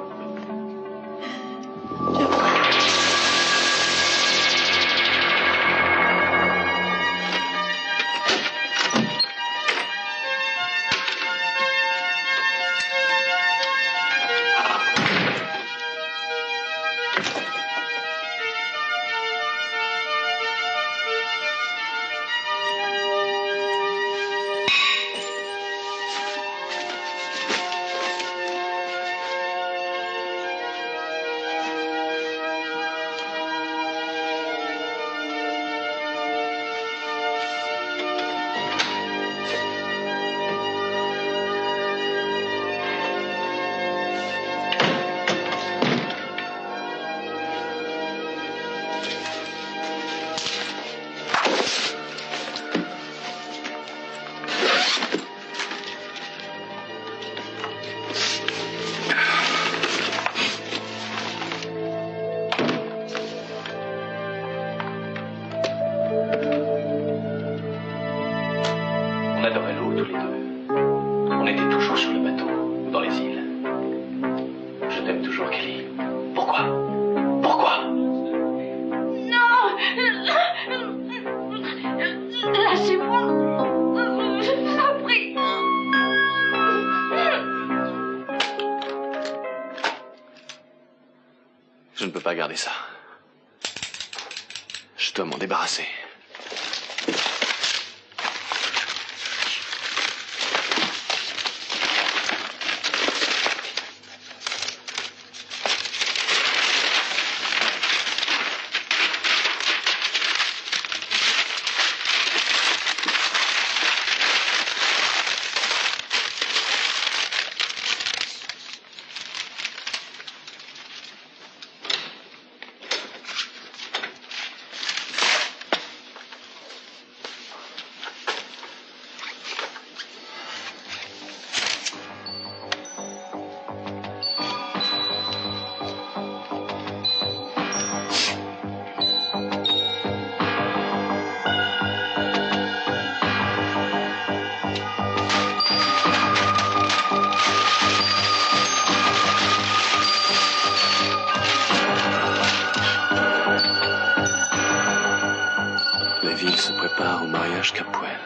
On adorait l'eau tous les deux. On était toujours sur le bateau, ou dans les îles. Je t'aime toujours, Kelly. Pourquoi? Pourquoi? Non! Lâchez-moi! Je vous en prie! Je ne peux pas garder ça. Je dois m'en débarrasser. part au mariage Capuel.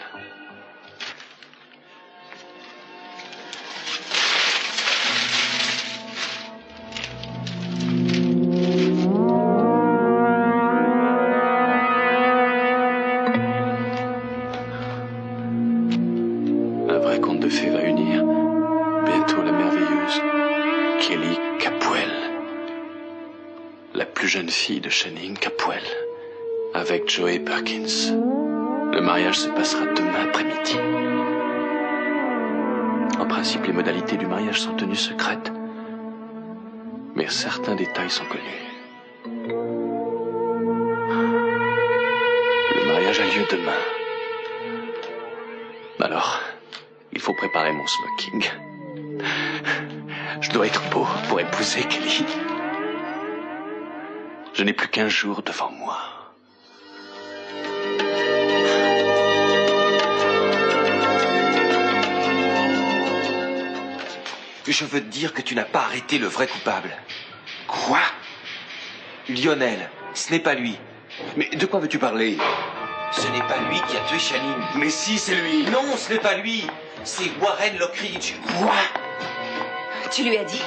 Un vrai conte de fées va unir bientôt la merveilleuse Kelly Capuel, la plus jeune fille de Channing Capuel, avec Joey Perkins. Le mariage se passera demain après-midi. En principe, les modalités du mariage sont tenues secrètes, mais certains détails sont connus. Le mariage a lieu demain. Alors, il faut préparer mon smoking. Je dois être beau pour épouser Kelly. Je n'ai plus qu'1 jour devant moi. Je veux te dire que tu n'as pas arrêté le vrai coupable. Quoi? Lionel, ce n'est pas lui. Mais de quoi veux-tu parler? Ce n'est pas lui qui a tué Channing. Mais si, c'est lui. Non, ce n'est pas lui. C'est Warren Lockridge. Quoi? Tu lui as dit.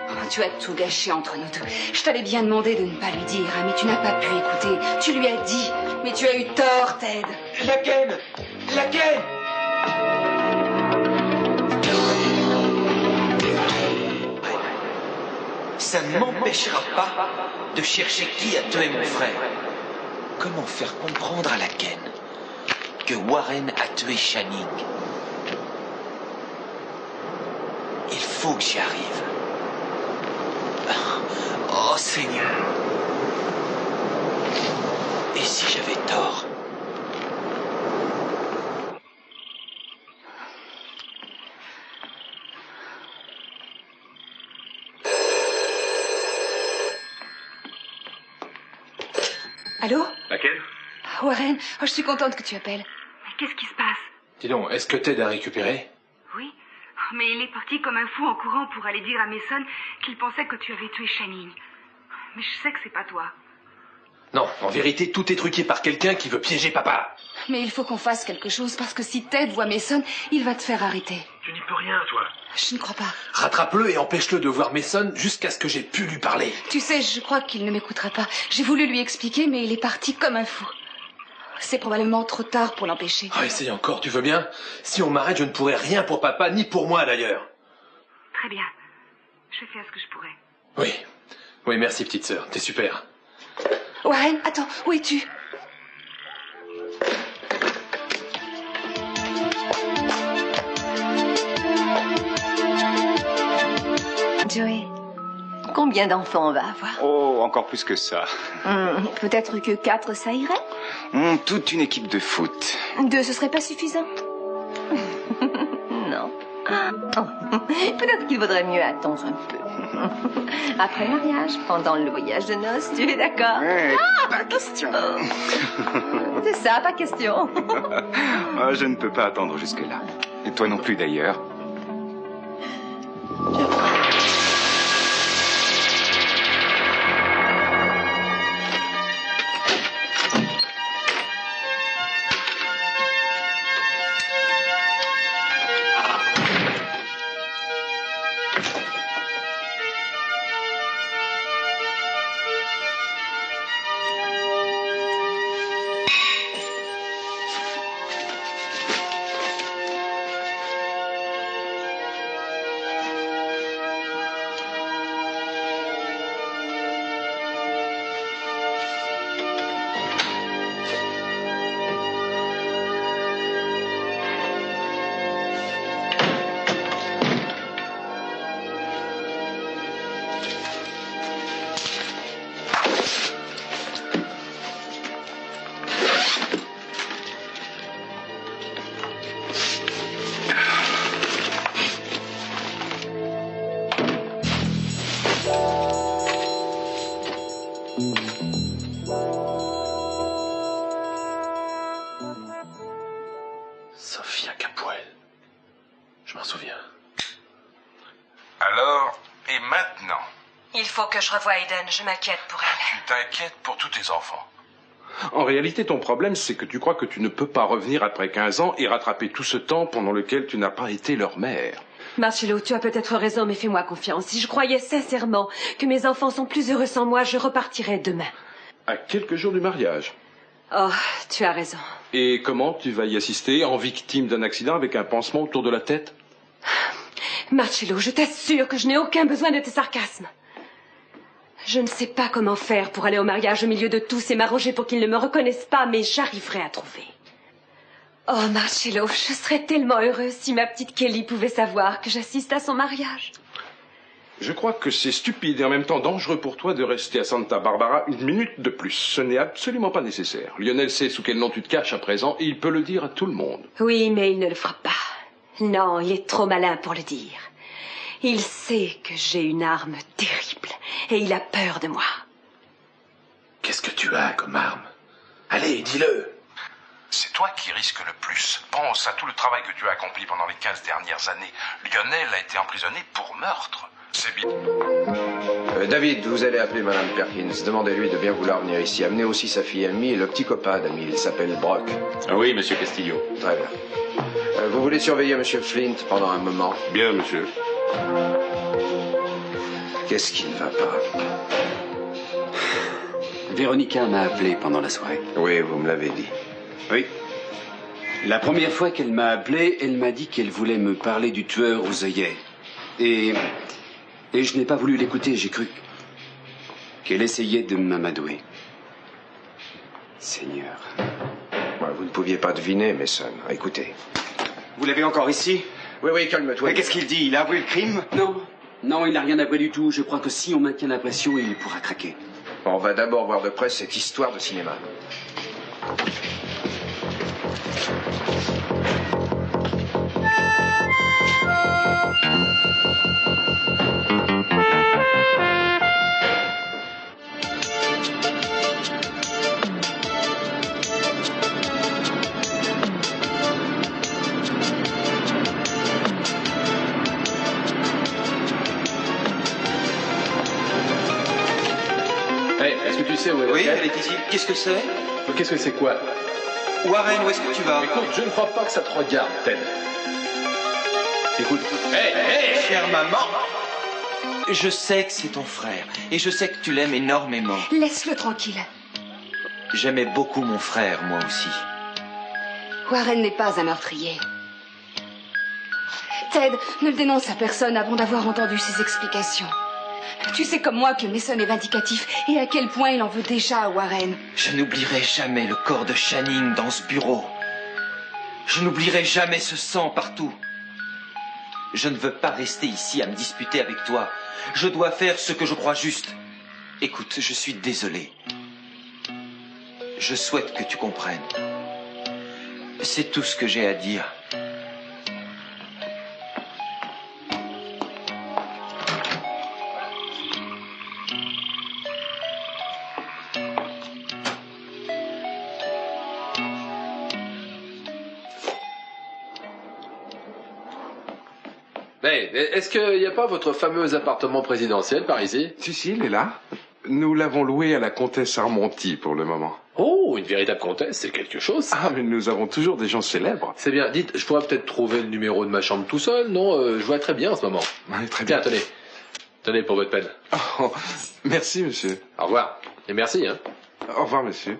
Oh, tu as tout gâché entre nous deux. Je t'avais bien demandé de ne pas lui dire, hein, mais tu n'as pas pu écouter. Tu lui as dit. Mais tu as eu tort, Ted. Laquelle? Laquelle? Ça ne m'empêchera pas de chercher qui a tué mon frère. Comment faire comprendre à la Ken que Warren a tué Channing? Il faut que j'y arrive. Oh Seigneur. Et si j'avais tort? Allô? Laquelle? Warren, je suis contente que tu appelles. Mais qu'est-ce qui se passe? Dis donc, est-ce que Ted a récupéré? Oui, mais il est parti comme un fou en courant pour aller dire à Mason qu'il pensait que tu avais tué Channing. Mais je sais que c'est pas toi. Non, en vérité, tout est truqué par quelqu'un qui veut piéger papa. Mais il faut qu'on fasse quelque chose parce que si Ted voit Mason, il va te faire arrêter. Tu n'y peux rien, toi. Je ne crois pas. Rattrape-le et empêche-le de voir Mason jusqu'à ce que j'ai pu lui parler. Tu sais, je crois qu'il ne m'écoutera pas. J'ai voulu lui expliquer, mais il est parti comme un fou. C'est probablement trop tard pour l'empêcher. Ah, essaye encore, tu veux bien? Si on m'arrête, je ne pourrai rien pour papa, ni pour moi d'ailleurs. Très bien. Je vais faire ce que je pourrai. Oui. Oui, merci petite sœur, t'es super. Warren, attends, où es-tu? Joey, combien d'enfants on va avoir? Oh, encore plus que ça. Peut-être que 4, ça irait? Toute une équipe de foot. 2, ce serait pas suffisant? Non. Oh. Peut-être qu'il vaudrait mieux attendre un peu. Après le mariage, pendant le voyage de noces, tu es d'accord? Pas question. C'est ça, pas question. Je ne peux pas attendre jusque-là. Et toi non plus d'ailleurs. Sophia Capuel. Je m'en souviens. Alors, et maintenant? Il faut que je revoie Eden, je m'inquiète pour elle. Tu t'inquiètes pour tous tes enfants. En réalité, ton problème, c'est que tu crois que tu ne peux pas revenir après 15 ans et rattraper tout ce temps pendant lequel tu n'as pas été leur mère. Marcello, tu as peut-être raison, mais fais-moi confiance. Si je croyais sincèrement que mes enfants sont plus heureux sans moi, je repartirais demain. À quelques jours du mariage. Oh, tu as raison. Et comment tu vas y assister en victime d'un accident avec un pansement autour de la tête? Marcello, je t'assure que je n'ai aucun besoin de tes sarcasmes. Je ne sais pas comment faire pour aller au mariage au milieu de tous et m'arranger pour qu'ils ne me reconnaissent pas, mais j'arriverai à trouver. Oh, Marcello, je serais tellement heureuse si ma petite Kelly pouvait savoir que j'assiste à son mariage. Je crois que c'est stupide et en même temps dangereux pour toi de rester à Santa Barbara une minute de plus. Ce n'est absolument pas nécessaire. Lionel sait sous quel nom tu te caches à présent et il peut le dire à tout le monde. Oui, mais il ne le fera pas. Non, il est trop malin pour le dire. Il sait que j'ai une arme terrible et il a peur de moi. Qu'est-ce que tu as comme arme? Allez, dis-le. C'est toi qui risques le plus. Pense à tout le travail que tu as accompli pendant les 15 dernières années. Lionel a été emprisonné pour meurtre. C'est bien. David, vous allez appeler Madame Perkins. Demandez-lui de bien vouloir venir ici. Amenez aussi sa fille Amy et le petit copain d'Amy. Il s'appelle Brock. Ah oui, monsieur Castillo. Très bien. Vous voulez surveiller Monsieur Flint pendant un moment? Bien, monsieur. Qu'est-ce qui ne va pas? Véronica m'a appelé pendant la soirée. Oui, vous me l'avez dit. Oui. La première fois qu'elle m'a appelé, elle m'a dit qu'elle voulait me parler du tueur aux œillets. Et je n'ai pas voulu l'écouter, j'ai cru qu'elle essayait de m'amadouer. Seigneur. Vous ne pouviez pas deviner, Mason. Écoutez. Vous l'avez encore ici? Oui, oui, calme-toi. Mais qu'est-ce qu'il dit? Il a avoué le crime? Non. Non, il n'a rien avoué du tout. Je crois que si on maintient la pression, il pourra craquer. On va d'abord voir de près cette histoire de cinéma. Est-ce que tu sais où est Oui, elle est ici. Qu'est-ce que c'est? Qu'est-ce que c'est quoi? Warren, où est-ce que tu vas? Écoute, je ne crois pas que ça te regarde, Ted. Écoute. Chère maman, je sais que c'est ton frère et je sais que tu l'aimes énormément. Laisse-le tranquille. J'aimais beaucoup mon frère, moi aussi. Warren n'est pas un meurtrier. Ted, ne le dénonce à personne avant d'avoir entendu ses explications. Tu sais comme moi que Mason est vindicatif et à quel point il en veut déjà à Warren. Je n'oublierai jamais le corps de Channing dans ce bureau. Je n'oublierai jamais ce sang partout. Je ne veux pas rester ici à me disputer avec toi. Je dois faire ce que je crois juste. Écoute, je suis désolé. Je souhaite que tu comprennes. C'est tout ce que j'ai à dire. Est-ce qu'il n'y a pas votre fameux appartement présidentiel par ici? Si, il est là. Nous l'avons loué à la comtesse Armonti pour le moment. Oh, une véritable comtesse, c'est quelque chose. Ah, mais nous avons toujours des gens célèbres. C'est bien. Dites, je pourrais peut-être trouver le numéro de ma chambre tout seul, non? Je vois très bien en ce moment. Oui, très bien. Tiens, tenez. Tenez pour votre peine. Oh, merci, monsieur. Au revoir. Et merci, hein. Au revoir, monsieur.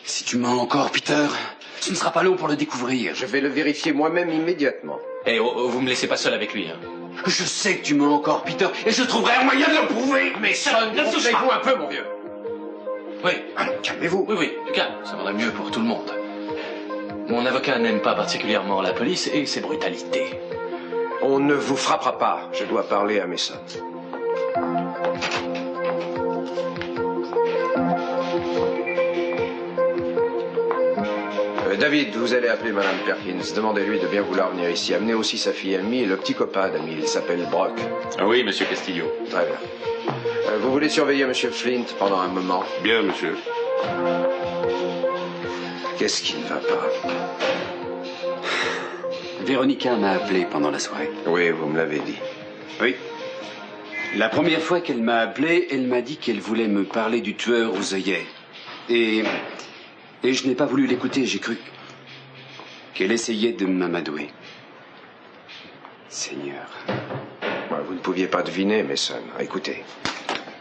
Si tu mens encore, Peter, ce ne sera pas long pour le découvrir. Je vais le vérifier moi-même immédiatement. Vous me laissez pas seul avec lui, hein. Je sais que tu mens encore, Peter, et je trouverai un moyen de le prouver. Mais concentrez-vous un peu, mon vieux. Oui. Allons, calmez-vous. Oui, calme, ça vaudrait mieux pour tout le monde. Mon avocat n'aime pas particulièrement la police et ses brutalités. On ne vous frappera pas. Je dois parler à Mason. David, vous allez appeler Madame Perkins. Demandez-lui de bien vouloir venir ici. Amenez aussi sa fille Amy et le petit copain d'Amy. Il s'appelle Brock. Ah oui, monsieur Castillo. Très bien. Vous voulez surveiller Monsieur Flint pendant un moment? Bien, monsieur. Qu'est-ce qui ne va pas? Véronica m'a appelé pendant la soirée. Oui, vous me l'avez dit. Oui. La première fois qu'elle m'a appelé, elle m'a dit qu'elle voulait me parler du tueur aux œillets. Et je n'ai pas voulu l'écouter, j'ai cru qu'elle essayait de m'amadouer. Seigneur. Vous ne pouviez pas deviner, Mason. Écoutez.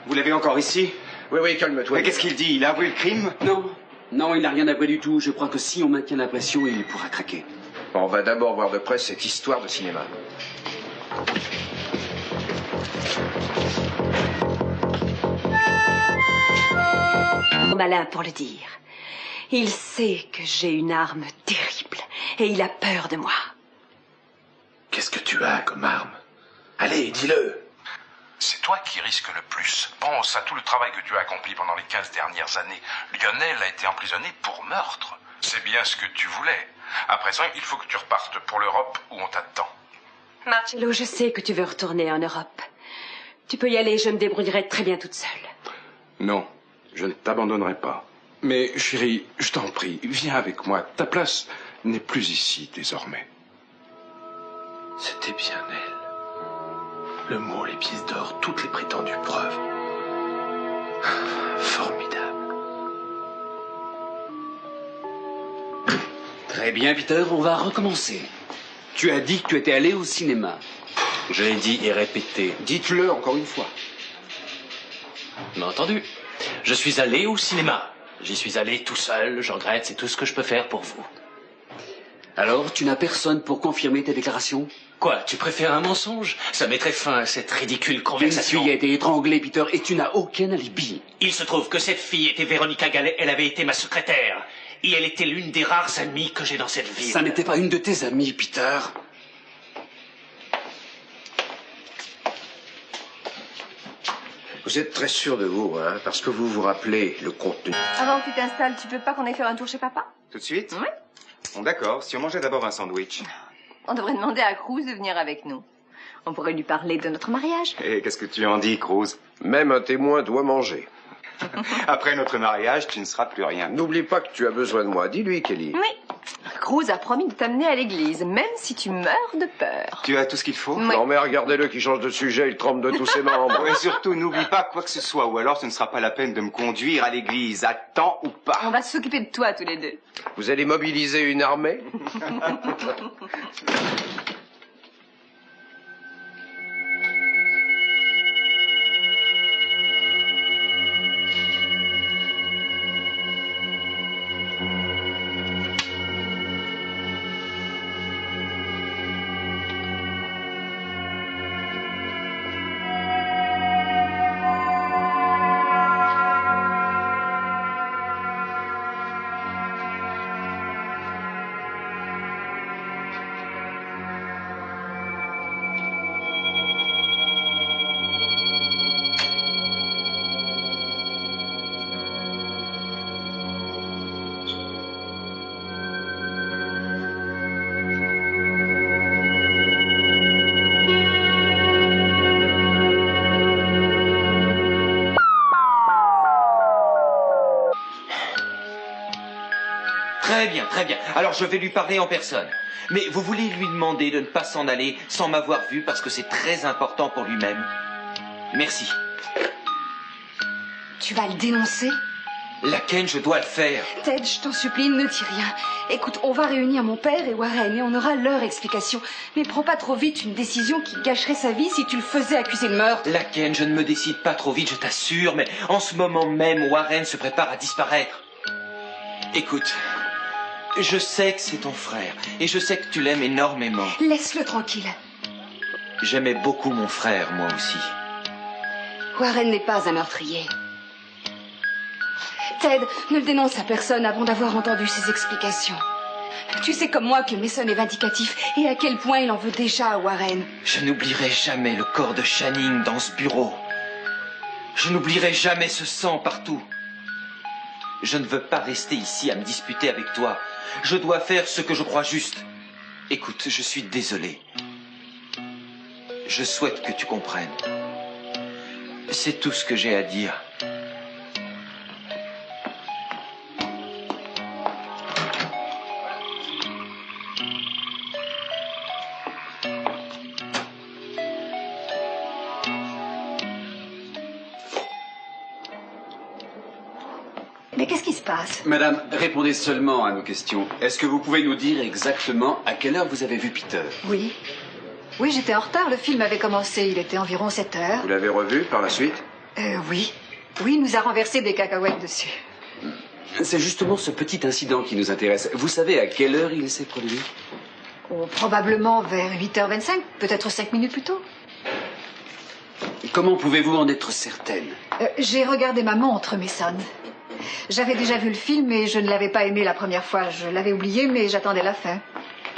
Vous l'avez encore ici? Oui, oui, calme-toi. Mais qu'est-ce qu'il dit? Il a avoué le crime? Non. Non, il n'a rien avoué du tout. Je crois que si on maintient la pression, il pourra craquer. On va d'abord voir de près cette histoire de cinéma. Malin pour le dire. Il sait que j'ai une arme terrible et il a peur de moi. Qu'est-ce que tu as comme arme? Allez, dis-le. C'est toi qui risques le plus. Pense à tout le travail que tu as accompli pendant les 15 dernières années. Lionel a été emprisonné pour meurtre. C'est bien ce que tu voulais. À présent, il faut que tu repartes pour l'Europe où on t'attend. Marcello, je sais que tu veux retourner en Europe. Tu peux y aller, je me débrouillerai très bien toute seule. Non, je ne t'abandonnerai pas. Mais chérie, je t'en prie, viens avec moi. Ta place n'est plus ici désormais. C'était bien elle. Le mot, les pièces d'or, toutes les prétendues preuves. Formidable. Très bien, Peter, on va recommencer. Tu as dit que tu étais allé au cinéma. Je l'ai dit et répété. Dites-le encore une fois. Mais entendu. Je suis allé au cinéma. J'y suis allé tout seul, je regrette, c'est tout ce que je peux faire pour vous. Alors, tu n'as personne pour confirmer tes déclarations? Quoi, tu préfères un mensonge? Ça mettrait fin à cette ridicule conversation. Une fille a été étranglée, Peter, et tu n'as aucun alibi. Il se trouve que cette fille était Véronica Gallet, elle avait été ma secrétaire. Et elle était l'une des rares amies que j'ai dans cette ville. Ça n'était pas une de tes amies, Peter. Vous êtes très sûr de vous, hein, parce que vous vous rappelez le contenu. Avant que tu t'installes, tu veux pas qu'on aille faire un tour chez papa? Tout de suite? Oui. Bon, d'accord, si on mangeait d'abord un sandwich. On devrait demander à Cruz de venir avec nous. On pourrait lui parler de notre mariage. Et qu'est-ce que tu en dis, Cruz? Même un témoin doit manger. Après notre mariage, tu ne seras plus rien. N'oublie pas que tu as besoin de moi. Dis-lui, Kelly. Oui. Cruz a promis de t'amener à l'église, même si tu meurs de peur. Tu as tout ce qu'il faut? Oui. Non, mais regardez-le qui change de sujet, il tremble de tous ses membres. Et surtout, n'oublie pas quoi que ce soit, ou alors ce ne sera pas la peine de me conduire à l'église, à temps ou pas. On va s'occuper de toi tous les deux. Vous allez mobiliser une armée? Très bien, très bien. Alors je vais lui parler en personne. Mais vous voulez lui demander de ne pas s'en aller sans m'avoir vu parce que c'est très important pour lui-même. Merci. Tu vas le dénoncer? Laquelle je dois le faire? Ted, je t'en supplie, ne dis rien. Écoute, on va réunir mon père et Warren et on aura leur explication. Mais prends pas trop vite une décision qui gâcherait sa vie si tu le faisais accuser de meurtre. Laquelle, je ne me décide pas trop vite, je t'assure, mais en ce moment même, Warren se prépare à disparaître. Écoute, je sais que c'est ton frère et je sais que tu l'aimes énormément. Laisse-le tranquille. J'aimais beaucoup mon frère, moi aussi. Warren n'est pas un meurtrier. Ted, ne le dénonce à personne avant d'avoir entendu ses explications. Tu sais comme moi que Mason est vindicatif et à quel point il en veut déjà à Warren. Je n'oublierai jamais le corps de Channing dans ce bureau. Je n'oublierai jamais ce sang partout. Je ne veux pas rester ici à me disputer avec toi. Je dois faire ce que je crois juste. Écoute, je suis désolé. Je souhaite que tu comprennes. C'est tout ce que j'ai à dire. Mais qu'est-ce qui se passe? Madame, répondez seulement à nos questions. Est-ce que vous pouvez nous dire exactement à quelle heure vous avez vu Peter? Oui. Oui, j'étais en retard. Le film avait commencé. Il était environ 7 heures. Vous l'avez revu par la suite? Oui. Oui, il nous a renversé des cacahuètes dessus. C'est justement ce petit incident qui nous intéresse. Vous savez à quelle heure il s'est produit? Oh, probablement vers 8h25, peut-être 5 minutes plus tôt. Comment pouvez-vous en être certaine? J'ai regardé ma montre, Mason. J'avais déjà vu le film et je ne l'avais pas aimé la première fois. Je l'avais oublié, mais j'attendais la fin.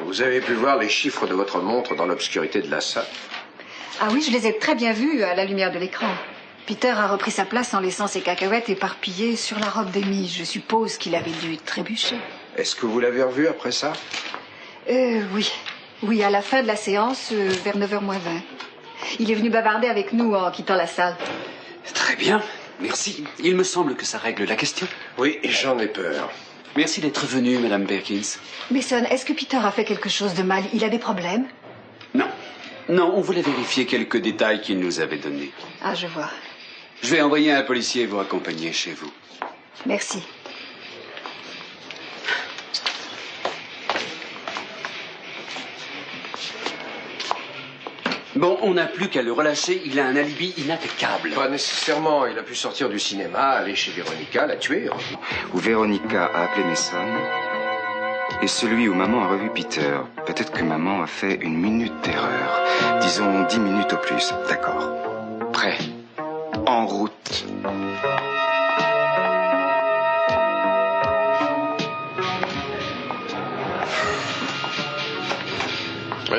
Vous avez pu voir les chiffres de votre montre dans l'obscurité de la salle? Ah oui, je les ai très bien vus à la lumière de l'écran. Peter a repris sa place en laissant ses cacahuètes éparpillées sur la robe d'Amy. Je suppose qu'il avait dû trébucher. Est-ce que vous l'avez revu après ça? Oui. Oui, à la fin de la séance, vers 9h moins 20. Il est venu bavarder avec nous en quittant la salle. Très bien, merci. Il me semble que ça règle la question. Oui, j'en ai peur. Merci d'être venue, Madame Perkins. Mason, est-ce que Peter a fait quelque chose de mal? Il a des problèmes? Non. Non, on voulait vérifier quelques détails qu'il nous avait donnés. Ah, je vois. Je vais envoyer un policier vous accompagner chez vous. Merci. Bon, on n'a plus qu'à le relâcher. Il a un alibi impeccable. Pas nécessairement. Il a pu sortir du cinéma, aller chez Véronica, la tuer. Où Véronica a appelé Mason et celui où maman a revu Peter. Peut-être que maman a fait une minute d'erreur. Disons 10 minutes au plus. D'accord. Prêt. En route.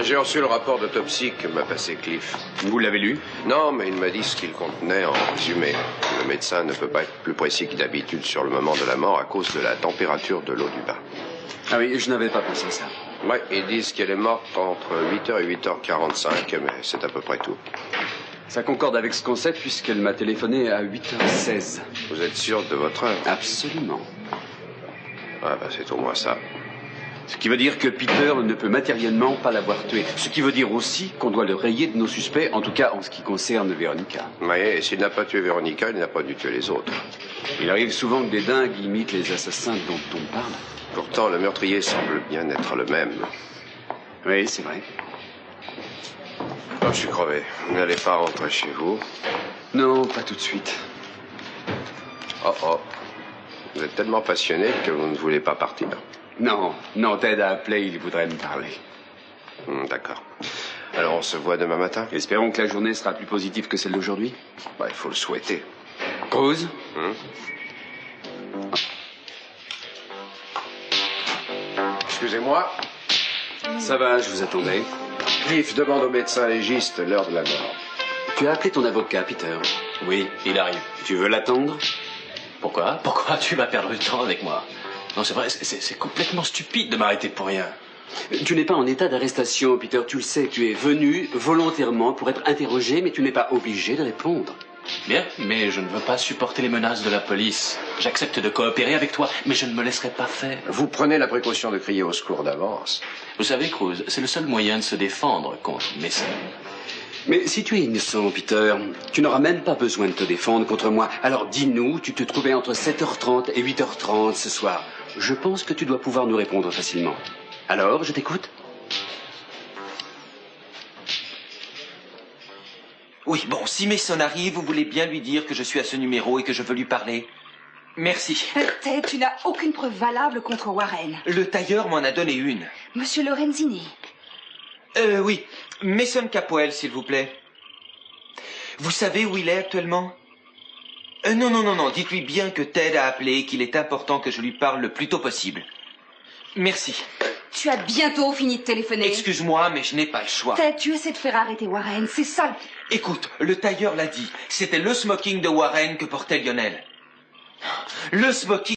J'ai reçu le rapport d'autopsie que m'a passé Cliff. Vous l'avez lu? Non, mais il m'a dit ce qu'il contenait en résumé. Le médecin ne peut pas être plus précis que d'habitude sur le moment de la mort à cause de la température de l'eau du bain. Ah oui, je n'avais pas pensé ça. Ouais, ils disent qu'elle est morte entre 8h et 8h45, mais c'est à peu près tout. Ça concorde avec ce qu'on sait puisqu'elle m'a téléphoné à 8h16. Vous êtes sûr de votre heure? Absolument. Ah bah c'est au moins ça. Ce qui veut dire que Peter ne peut matériellement pas l'avoir tué. Ce qui veut dire aussi qu'on doit le rayer de nos suspects, en tout cas en ce qui concerne Véronica. Oui, et s'il n'a pas tué Véronica, il n'a pas dû tuer les autres. Il arrive souvent que des dingues imitent les assassins dont on parle. Pourtant, le meurtrier semble bien être le même. Oui, c'est vrai. Oh, je suis crevé. Vous n'allez pas rentrer chez vous? Non, pas tout de suite. Oh oh. Vous êtes tellement passionné que vous ne voulez pas partir. Non, non, Ted a appelé, il voudrait me parler. D'accord. Alors on se voit demain matin? Espérons que la journée sera plus positive que celle d'aujourd'hui. Bah, il faut le souhaiter. Cruz? Excusez-moi. Ça va, je vous attendais. Cliff demande au médecin légiste l'heure de la mort. Tu as appelé ton avocat, Peter? Oui, il arrive. Tu veux l'attendre? Pourquoi? Pourquoi tu vas perdre du temps avec moi? Non, c'est vrai, c'est complètement stupide de m'arrêter pour rien. Tu n'es pas en état d'arrestation, Peter, tu le sais. Tu es venu volontairement pour être interrogé, mais tu n'es pas obligé de répondre. Bien, mais je ne veux pas supporter les menaces de la police. J'accepte de coopérer avec toi, mais je ne me laisserai pas faire. Vous prenez la précaution de crier au secours d'avance. Vous savez, Cruz, c'est le seul moyen de se défendre contre Mason. Mais si tu es innocent, Peter, tu n'auras même pas besoin de te défendre contre moi. Alors dis-nous, tu te trouvais entre 7h30 et 8h30 ce soir. Je pense que tu dois pouvoir nous répondre facilement. Alors, je t'écoute. Oui, bon, si Mason arrive, vous voulez bien lui dire que je suis à ce numéro et que je veux lui parler. Merci. Ted, tu n'as aucune preuve valable contre Warren. Le tailleur m'en a donné une. Monsieur Lorenzini. Oui. Mason Capoel, s'il vous plaît. Vous savez où il est actuellement? Non. Dites-lui bien que Ted a appelé et qu'il est important que je lui parle le plus tôt possible. Merci. Tu as bientôt fini de téléphoner. Excuse-moi, mais je n'ai pas le choix. Ted, tu essaies de faire arrêter Warren, c'est ça. Écoute, le tailleur l'a dit. C'était le smoking de Warren que portait Lionel. Le smoking